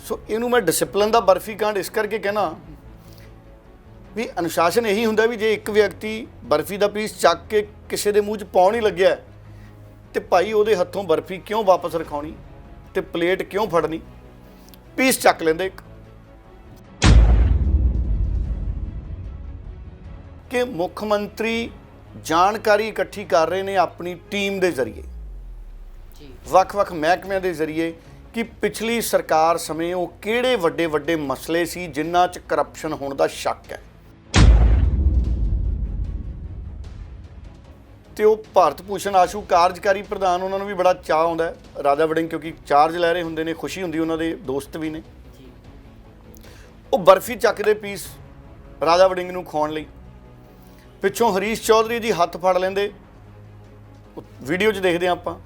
ਸੋ ਇਹਨੂੰ ਮੈਂ ਡਿਸਪਲਿਨ ਦਾ ਬਰਫੀ ਕਾਂਡ ਇਸ ਕਰਕੇ ਕਹਿਣਾ ਵੀ ਅਨੁਸ਼ਾਸਨ ਇਹੀ ਹੁੰਦਾ ਵੀ ਜੇ ਇੱਕ ਵਿਅਕਤੀ ਬਰਫੀ ਦਾ ਪੀਸ ਚੱਕ ਕੇ ਕਿਸੇ ਦੇ ਮੂੰਹ 'ਚ ਪਾਉਣ ਹੀ ਲੱਗਿਆ ਤੇ ਭਾਈ ਉਹਦੇ ਹੱਥੋਂ ਬਰਫੀ ਕਿਉਂ ਵਾਪਸ ਰਖਾਉਣੀ ਤੇ ਪਲੇਟ ਕਿਉਂ ਫੜਨੀ, ਪੀਸ ਚੱਕ ਲੈਂਦੇ ਇੱਕ। ਕਿ ਮੁੱਖ ਮੰਤਰੀ ਜਾਣਕਾਰੀ ਇਕੱਠੀ ਕਰ ਰਹੇ ਨੇ ਆਪਣੀ ਟੀਮ ਦੇ ਜ਼ਰੀਏ, ਵੱਖ-ਵੱਖ ਮਹਿਕਮਿਆਂ ਦੇ ਜ਼ਰੀਏ ਕਿ ਪਿਛਲੀ ਸਰਕਾਰ ਸਮੇਂ ਉਹ ਕਿਹੜੇ ਵੱਡੇ ਵੱਡੇ ਮਸਲੇ ਸੀ ਜਿਨ੍ਹਾਂ 'ਚ ਕਰਪਸ਼ਨ ਹੋਣ ਦਾ ਸ਼ੱਕ ਹੈ। ਤੇ ਉਹ ਭਾਰਤ ਭੂਸ਼ਣ ਆਸ਼ੂ ਕਾਰਜਕਾਰੀ ਪ੍ਰਧਾਨ, ਉਹਨਾਂ ਨੂੰ ਵੀ ਬੜਾ ਚਾਅ ਆਉਂਦਾ ਰਾਜਾ ਵੜਿੰਗ, ਕਿਉਂਕਿ ਚਾਰਜ ਲੈ ਰਹੇ ਹੁੰਦੇ ਨੇ, ਖੁਸ਼ੀ ਹੁੰਦੀ, ਉਹਨਾਂ ਦੇ ਦੋਸਤ ਵੀ ਨੇ। ਉਹ ਬਰਫੀ ਚੱਕਦੇ ਪੀਸ ਰਾਜਾ ਵੜਿੰਗ ਨੂੰ ਖਵਾਉਣ ਲਈ, ਪਿੱਛੋਂ ਹਰੀਸ਼ ਚੌਧਰੀ ਜੀ ਹੱਥ ਫੜ ਲੈਂਦੇ, ਵੀਡੀਓ 'ਚ ਦੇਖਦੇ ਹਾਂ ਆਪਾਂ,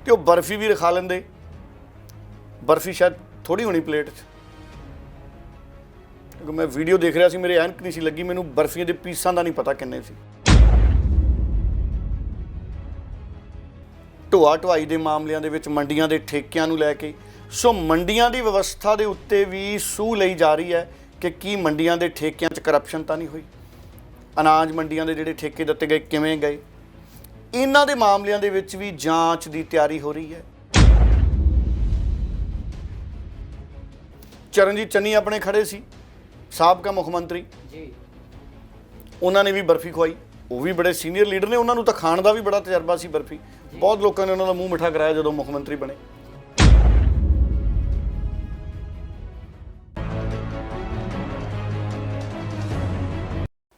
ਤੇ ਉਹ ਬਰਫੀ ਵੀ ਰਖਾ ਲੈਂਦੇ। ਬਰਫੀ ਸ਼ਾਇਦ ਥੋੜ੍ਹੀ ਹੋਣੀ ਪਲੇਟ 'ਚ, ਕਿਉਂਕਿ ਮੈਂ ਵੀਡੀਓ ਦੇਖ ਰਿਹਾ ਸੀ, ਮੇਰੇ ਐਨਕ ਨਹੀਂ ਸੀ ਲੱਗੀ, ਮੈਨੂੰ ਬਰਫੀਆਂ ਦੇ ਪੀਸਾਂ ਦਾ ਨਹੀਂ ਪਤਾ ਕਿੰਨੇ ਸੀ। ਢੋਆ ਢੁਆਈ ਦੇ ਮਾਮਲਿਆਂ ਦੇ ਵਿੱਚ ਮੰਡੀਆਂ ਦੇ ਠੇਕਿਆਂ ਨੂੰ ਲੈ ਕੇ, ਸੋ ਮੰਡੀਆਂ ਦੀ ਵਿਵਸਥਾ ਦੇ ਉੱਤੇ ਵੀ ਸੂਹ ਲਈ ਜਾ ਰਹੀ ਹੈ ਕਿ ਕੀ ਮੰਡੀਆਂ ਦੇ ਠੇਕਿਆਂ 'ਚ ਕਰਪਸ਼ਨ ਤਾਂ ਨਹੀਂ ਹੋਈ, ਅਨਾਜ ਮੰਡੀਆਂ ਦੇ ਜਿਹੜੇ ਠੇਕੇ ਦਿੱਤੇ ਗਏ ਕਿਵੇਂ ਗਏ, ਇਹਨਾਂ ਦੇ ਮਾਮਲਿਆਂ ਦੇ ਵਿੱਚ ਵੀ ਜਾਂਚ ਦੀ ਤਿਆਰੀ ਹੋ ਰਹੀ ਹੈ। ਚਰਨਜੀਤ ਚੰਨੀ ਆਪਣੇ ਖੜੇ ਸੀ, ਸਾਬਕਾ ਮੁੱਖ ਮੰਤਰੀ ਜੀ, ਉਹਨਾਂ ਨੇ ਵੀ ਬਰਫੀ ਖਵਾਈ, ਉਹ ਵੀ ਬੜੇ ਸੀਨੀਅਰ ਲੀਡਰ ਨੇ, ਉਹਨਾਂ ਨੂੰ ਤਾਂ ਖਾਣ ਦਾ ਵੀ ਬੜਾ ਤਜਰਬਾ ਸੀ ਬਰਫੀ, ਬਹੁਤ ਲੋਕਾਂ ਨੇ ਉਹਨਾਂ ਦਾ ਮੂੰਹ ਮਿੱਠਾ ਕਰਾਇਆ ਜਦੋਂ ਮੁੱਖ ਮੰਤਰੀ ਬਣੇ।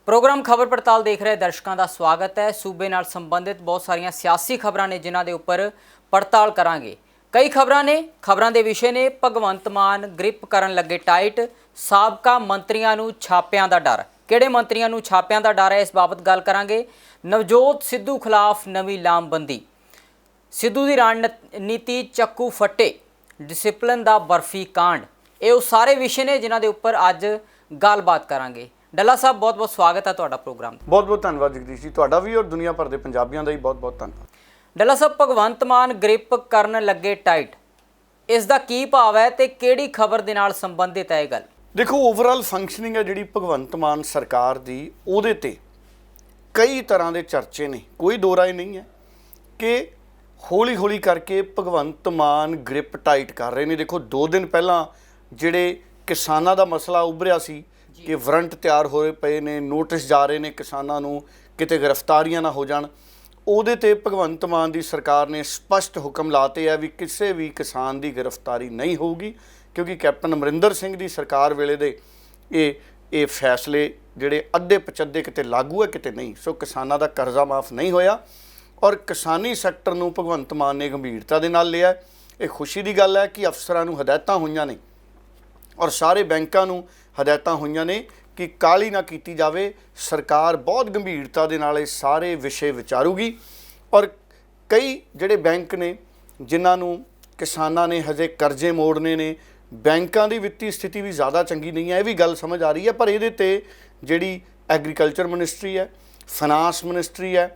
प्रोग्राम खबर पड़ताल देख रहे दर्शकों का स्वागत है। सूबे नाल संबंधित बहुत सारिया सियासी खबरां ने जिन्हां दे उपर पड़ताल करांगे। कई खबरां दे विषय ने भगवंत मान ग्रिप करन लगे टाइट, साबका मंत्रियों नूं छापियां दा डर, किहड़े मंत्रियों नूं छापियां दा डर है, इस बाबत गल करांगे। नवजोत सिद्धू खिलाफ नवीं लामबंदी, सिद्धू की रणनीति चक्कू फट्टे, डिसिपलिन दा बर्फी कांड, ये सारे विषय ने जिन्हां दे उपर अज गलबात करांगे। डल्ला साहब बहुत बहुत स्वागत है तुहाडा प्रोग्राम। बहुत बहुत धन्यवाद जगदीश जी, तुहाडा भी और दुनिया भर के पंजाबियों का ही बहुत बहुत धन्यवाद। डल्ला साहब, भगवंत मान ग्रिप करन लगे टाइट, इसका की भाव है ते किहड़ी खबर दे नाल संबंधित है गल? देखो, ओवरऑल फंक्शनिंग है जिहड़ी भगवंत मान सरकार दी, उहदे ते कई तरह के चर्चे ने, कोई दो राय नहीं है कि हौली हौली करके भगवंत मान ग्रिप टाइट कर रहे हैं। देखो, 2 दिन पहला जिहड़े किसानां दा मसला उभरिया सी कि वारंट तैयार होए पे ने, नोटिस जा रहे ने किसानां नूं किते गिरफ्तारियां ना हो जाण, ਉਹਦੇ ਤੇ ਭਗਵੰਤ ਮਾਨ ਦੀ ਸਰਕਾਰ ਨੇ ਸਪਸ਼ਟ ਹੁਕਮ ਲਾਤੇ ਹੈ ਵੀ ਕਿਸੇ ਵੀ ਕਿਸਾਨ ਦੀ ਗ੍ਰਿਫਤਾਰੀ ਨਹੀਂ ਹੋਊਗੀ, ਕਿਉਂਕਿ ਕੈਪਟਨ ਅਮਰਿੰਦਰ ਸਿੰਘ ਦੀ ਸਰਕਾਰ ਵੇਲੇ ਦੇ ਇਹ ਫੈਸਲੇ ਜਿਹੜੇ ਅੱਧੇ ਪਚੱਧੇ ਕਿਤੇ ਲਾਗੂ ਹੈ ਕਿਤੇ ਨਹੀਂ। ਸੋ ਕਿਸਾਨਾਂ ਦਾ ਕਰਜ਼ਾ ਮਾਫ ਨਹੀਂ ਹੋਇਆ ਔਰ ਕਿਸਾਨੀ ਸੈਕਟਰ ਨੂੰ ਭਗਵੰਤ ਮਾਨ ਨੇ ਗੰਭੀਰਤਾ ਦੇ ਨਾਲ ਲਿਆ। ਇਹ ਖੁਸ਼ੀ ਦੀ ਗੱਲ ਹੈ ਕਿ ਅਫਸਰਾਂ ਨੂੰ ਹਦਾਇਤਾਂ ਹੋਈਆਂ ਨੇ ਔਰ ਸਾਰੇ ਬੈਂਕਾਂ ਨੂੰ ਹਦਾਇਤਾਂ ਹੋਈਆਂ ਨੇ कि काली ना की जाए। सरकार बहुत गंभीरता दे नाल सारे विषय विचारूगी और कई जिहड़े बैंक ने जिन्हों किसानां ने हजे करजे मोड़ने ने, बैंकों की वित्तीय स्थिति भी ज़्यादा चंगी नहीं है, यह भी गल समझ आ रही है। पर ये ते जिहड़ी एग्रीकल्चर मिनिस्ट्री है, फाइनांस मिनिस्ट्री है,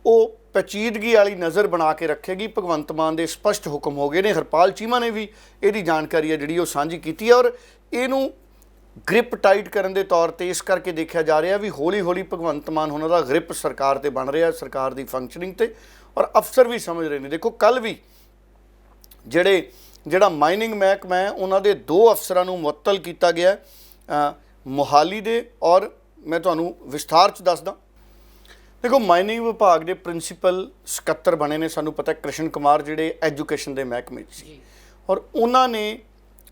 वो पेचीदगी वाली नज़र बना के रखेगी। भगवंत मान के स्पष्ट हुक्म हो गए ने, हरपाल चीमा ने भी यदी जानकारी है जिहड़ी वो सांझी की है और इनू ग्रिप टाइट करने के तौर पर इस करके देखा जा रहा भी हौली हौली भगवंत मान होना का ग्रिप सरकार ते बन रहा है, सरकार की फंक्शनिंग ते, और अफसर भी समझ रहे हैं। देखो, कल भी जिहड़ा माइनिंग महकमा है उन्होंने 2 अफसरां नूं मुअत्तल किया गया मोहाली दे, और मैं तुहानूं विस्तार च दसदा। देखो, माइनिंग विभाग के प्रिंसीपल सकत्तर बने ने, सानूं पता कृष्ण कुमार जिहड़े एजुकेशन के महकमे सी, और उन्होंने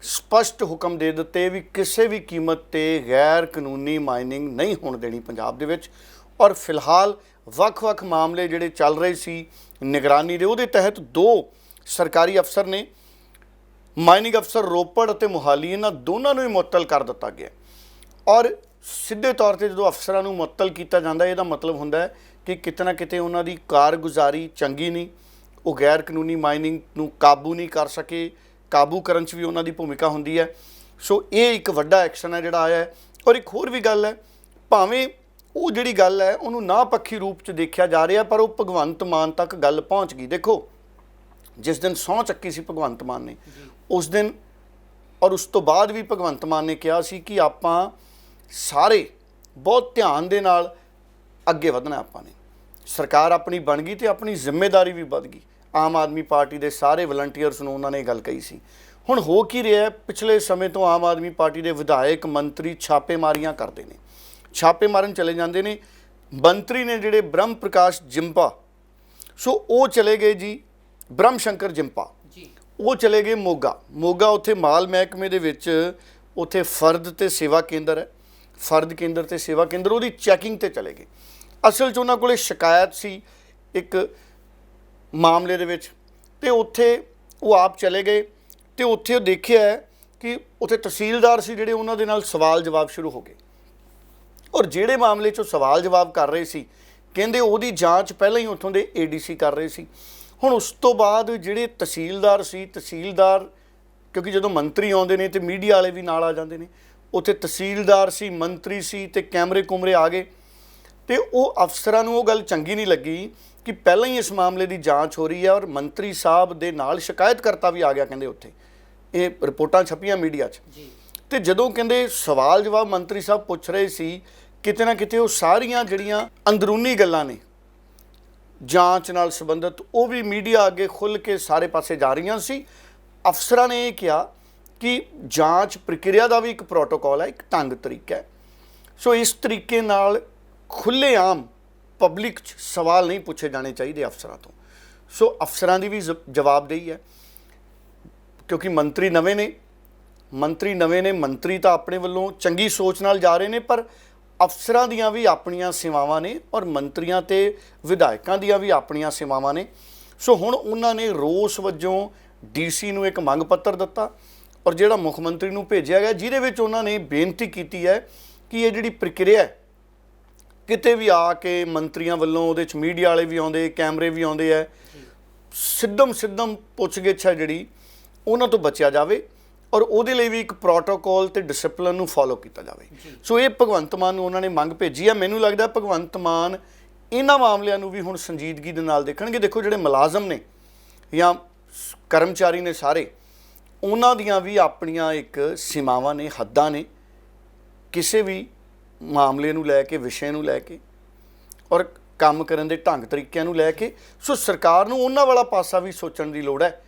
स्पष्ट हुक्म दे दिते भी किसी भी कीमत ते गैर कानूनी माइनिंग नहीं होण देनी पंजाब दे विच। और फिलहाल वख-वख मामले जिहड़े चल रहे सी निगरानी दे, उहदे तहत 2 सरकारी अफसर ने, माइनिंग अफसर रोपड़ ते मोहाली, इन्हां दोनों नूं ही मुअत्तल कर दिता गया। और सीधे तौर पर जो अफसरां नूं मुअत्तल किया जाता है, इहदा मतलब हुंदा है कि किते ना किते उन्हां दी कारगुजारी चंगी नहीं, वो गैर कानूनी माइनिंग नूं काबू नहीं कर सके, काबू करन च भी उन्हां दी भूमिका हुंदी है। सो ये एक वड्डा एक्शन है जिहड़ा आया है। और एक होर भी गल है, भावें वो जिहड़ी गल है उन्होंने नापक्षी रूप च देखा जा रहा, पर वो भगवंत मान तक गल पहुँच गई। देखो, जिस दिन सौं चक्की सी भगवंत मान ने, उस दिन ਔਰ ਉਸ ਤੋਂ ਬਾਅਦ ਵੀ ਭਗਵੰਤ ਮਾਨ ਨੇ ਕਿਹਾ ਸੀ ਕਿ ਆਪਾਂ ਸਾਰੇ ਬਹੁਤ ਧਿਆਨ ਦੇ ਨਾਲ ਅੱਗੇ ਵਧਣਾ। ਆਪਾਂ ਨੇ ਸਰਕਾਰ ਆਪਣੀ ਬਣ ਗਈ ਤੇ ਆਪਣੀ ਜ਼ਿੰਮੇਵਾਰੀ ਵੀ ਵੱਧ ਗਈ। ਆਮ ਆਦਮੀ ਪਾਰਟੀ ਦੇ ਸਾਰੇ ਵਲੰਟੀਅਰਸ ਨੂੰ ਉਹਨਾਂ ਨੇ ਇਹ ਗੱਲ ਕਹੀ ਸੀ। ਹੁਣ ਹੋ ਕੀ ਰਿਹਾ, ਪਿਛਲੇ ਸਮੇਂ ਤੋਂ ਆਮ ਆਦਮੀ ਪਾਰਟੀ ਦੇ ਵਿਧਾਇਕ ਮੰਤਰੀ ਛਾਪੇਮਾਰੀਆਂ ਕਰਦੇ ਨੇ, ਛਾਪੇ ਮਾਰਨ ਚਲੇ ਜਾਂਦੇ ਨੇ। ਮੰਤਰੀ ਨੇ ਜਿਹੜੇ ਬ੍ਰਹਮ ਪ੍ਰਕਾਸ਼ ਜਿੰਪਾ, ਸੋ ਉਹ ਚਲੇ ਗਏ ਜੀ ਬ੍ਰਹਮ ਸ਼ੰਕਰ ਜਿੰਪਾ ਜੀ, ਉਹ ਚਲੇ ਗਏ ਮੋਗਾ। ਉੱਥੇ ਮਾਲ ਮਹਿਕਮੇ ਦੇ ਵਿੱਚ ਉੱਥੇ ਫਰਦ ਤੇ ਸੇਵਾ ਕੇਂਦਰ ਹੈ, ਫਰਦ ਕੇਂਦਰ ਤੇ ਸੇਵਾ ਕੇਂਦਰ, ਉਹਦੀ ਚੈਕਿੰਗ ਤੇ ਚਲੇ ਗਏ। ਅਸਲ 'ਚ ਉਹਨਾਂ ਕੋਲੇ ਸ਼ਿਕਾਇਤ ਸੀ ਇੱਕ ਮਾਮਲੇ ਦੇ ਵਿੱਚ, ਤੇ ਉੱਥੇ ਉਹ ਆਪ ਚਲੇ ਗਏ ਤੇ ਉੱਥੇ ਉਹ ਦੇਖਿਆ ਕਿ ਉੱਥੇ ਤਹਿਸੀਲਦਾਰ ਸੀ ਜਿਹੜੇ, ਉਹਨਾਂ ਦੇ ਨਾਲ ਸਵਾਲ ਜਵਾਬ ਸ਼ੁਰੂ ਹੋ ਗਏ। ਔਰ ਜਿਹੜੇ ਮਾਮਲੇ 'ਚੋਂ ਸਵਾਲ ਜਵਾਬ ਕਰ ਰਹੇ ਸੀ, ਕਹਿੰਦੇ ਉਹਦੀ ਜਾਂਚ ਪਹਿਲਾਂ ਹੀ ਉੱਥੋਂ ਦੇ ADC ਕਰ ਰਹੇ ਸੀ। ਹੁਣ ਉਸ ਤੋਂ ਬਾਅਦ ਜਿਹੜੇ ਤਹਿਸੀਲਦਾਰ ਸੀ, ਤਹਿਸੀਲਦਾਰ ਕਿਉਂਕਿ ਜਦੋਂ ਮੰਤਰੀ ਆਉਂਦੇ ਨੇ ਤੇ ਮੀਡੀਆ ਵਾਲੇ ਵੀ ਨਾਲ ਆ ਜਾਂਦੇ ਨੇ, ਉੱਥੇ ਤਹਿਸੀਲਦਾਰ ਸੀ, ਮੰਤਰੀ ਸੀ ਤੇ ਕੈਮਰੇ ਕੁਮਰੇ ਆ ਗਏ। ਤੇ ਉਹ ਅਫਸਰਾਂ ਨੂੰ ਉਹ ਗੱਲ ਚੰਗੀ ਨਹੀਂ ਲੱਗੀ ਕਿ ਪਹਿਲਾਂ ਹੀ ਇਸ ਮਾਮਲੇ ਦੀ ਜਾਂਚ ਹੋ ਰਹੀ ਹੈ ਔਰ ਮੰਤਰੀ ਸਾਹਿਬ ਦੇ ਨਾਲ ਸ਼ਿਕਾਇਤਕਰਤਾ ਵੀ ਆ ਗਿਆ। ਕਹਿੰਦੇ ਉੱਥੇ ਇਹ ਰਿਪੋਰਟਾਂ ਛਪੀਆਂ ਮੀਡੀਆ 'ਚ। ਤੇ ਜਦੋਂ ਕਹਿੰਦੇ ਸਵਾਲ ਜਵਾਬ ਮੰਤਰੀ ਸਾਹਿਬ ਪੁੱਛ ਰਹੇ ਸੀ, ਕਿਤੇ ਨਾ ਕਿਤੇ ਉਹ ਸਾਰੀਆਂ ਜਿਹੜੀਆਂ ਅੰਦਰੂਨੀ ਗੱਲਾਂ ਨੇ ਜਾਂਚ ਨਾਲ ਸੰਬੰਧਿਤ, ਉਹ ਵੀ ਮੀਡੀਆ ਅੱਗੇ ਖੁੱਲ੍ਹ ਕੇ ਸਾਰੇ ਪਾਸੇ ਜਾ ਰਹੀਆਂ ਸੀ। ਅਫਸਰਾਂ ਨੇ ਇਹ ਕਿਹਾ ਕਿ ਜਾਂਚ ਪ੍ਰਕਿਰਿਆ ਦਾ ਵੀ ਇੱਕ ਪ੍ਰੋਟੋਕੋਲ ਹੈ, ਇੱਕ ਢੰਗ ਤਰੀਕਾ ਹੈ। ਸੋ ਇਸ ਤਰੀਕੇ ਨਾਲ ਖੁੱਲ੍ਹੇਆਮ ਪਬਲਿਕ 'ਚ ਸਵਾਲ ਨਹੀਂ ਪੁੱਛੇ ਜਾਣੇ ਚਾਹੀਦੇ ਅਫਸਰਾਂ ਤੋਂ। ਸੋ ਅਫਸਰਾਂ ਦੀ ਵੀ ਜਵਾਬਦੇਹੀ ਹੈ, ਕਿਉਂਕਿ ਮੰਤਰੀ ਨਵੇਂ ਨੇ। ਮੰਤਰੀ ਤਾਂ ਆਪਣੇ ਵੱਲੋਂ ਚੰਗੀ ਸੋਚ ਨਾਲ ਜਾ ਰਹੇ ਨੇ, ਪਰ ਅਫਸਰਾਂ ਦੀਆਂ ਵੀ ਆਪਣੀਆਂ ਸੇਵਾਵਾਂ ਨੇ ਔਰ ਮੰਤਰੀਆਂ ਤੇ ਵਿਧਾਇਕਾਂ ਦੀਆਂ ਵੀ ਆਪਣੀਆਂ ਸੇਵਾਵਾਂ ਨੇ। ਸੋ ਹੁਣ ਉਹਨਾਂ ਨੇ ਰੋਸ ਵਜੋਂ DC ਨੂੰ ਇੱਕ ਮੰਗ ਪੱਤਰ ਦਿੱਤਾ ਔਰ ਜਿਹੜਾ ਮੁੱਖ ਮੰਤਰੀ ਨੂੰ ਭੇਜਿਆ ਗਿਆ, ਜਿਹਦੇ ਵਿੱਚ ਉਹਨਾਂ ਨੇ ਬੇਨਤੀ ਕੀਤੀ ਹੈ ਕਿ ਇਹ ਜਿਹੜੀ ਪ੍ਰਕਿਰਿਆ ਕਿਤੇ ਵੀ ਆ ਕੇ ਮੰਤਰੀਆਂ ਵੱਲੋਂ, ਉਹਦੇ 'ਚ ਮੀਡੀਆ ਵਾਲੇ ਵੀ ਆਉਂਦੇ, ਕੈਮਰੇ ਵੀ ਆਉਂਦੇ ਹੈ, ਸਿੱਧਮ ਪੁੱਛਗਿੱਛ ਹੈ ਜਿਹੜੀ, ਉਹਨਾਂ ਤੋਂ ਬਚਿਆ ਜਾਵੇ ਔਰ ਉਹਦੇ ਲਈ ਵੀ ਇੱਕ ਪ੍ਰੋਟੋਕੋਲ ਤੇ ਡਿਸਪਲਿਨ ਨੂੰ ਫੋਲੋ ਕੀਤਾ ਜਾਵੇ। ਸੋ ਇਹ ਭਗਵੰਤ ਮਾਨ ਨੂੰ ਉਹਨਾਂ ਨੇ ਮੰਗ ਭੇਜੀ ਹੈ। ਮੈਨੂੰ ਲੱਗਦਾ ਭਗਵੰਤ ਮਾਨ ਇਹਨਾਂ ਮਾਮਲਿਆਂ ਨੂੰ ਵੀ ਹੁਣ ਸੰਜੀਦਗੀ ਦੇ ਨਾਲ ਦੇਖਣਗੇ। ਦੇਖੋ ਜਿਹੜੇ ਮੁਲਾਜ਼ਮ ਨੇ ਜਾਂ ਕਰਮਚਾਰੀ ਨੇ ਸਾਰੇ, ਉਹਨਾਂ ਦੀਆਂ ਵੀ ਆਪਣੀਆਂ ਇੱਕ ਸੀਮਾਵਾਂ ਨੇ, ਹੱਦਾਂ ਨੇ, ਕਿਸੇ ਵੀ ਮਾਮਲੇ ਨੂੰ ਲੈ ਕੇ, ਵਿਸ਼ੇ ਨੂੰ ਲੈ ਕੇ ਔਰ ਕੰਮ ਕਰਨ ਦੇ ਢੰਗ ਤਰੀਕਿਆਂ ਨੂੰ ਲੈ ਕੇ। ਸੋ ਸਰਕਾਰ ਨੂੰ ਉਹਨਾਂ ਵਾਲਾ ਪਾਸਾ ਵੀ ਸੋਚਣ ਦੀ ਲੋੜ ਹੈ।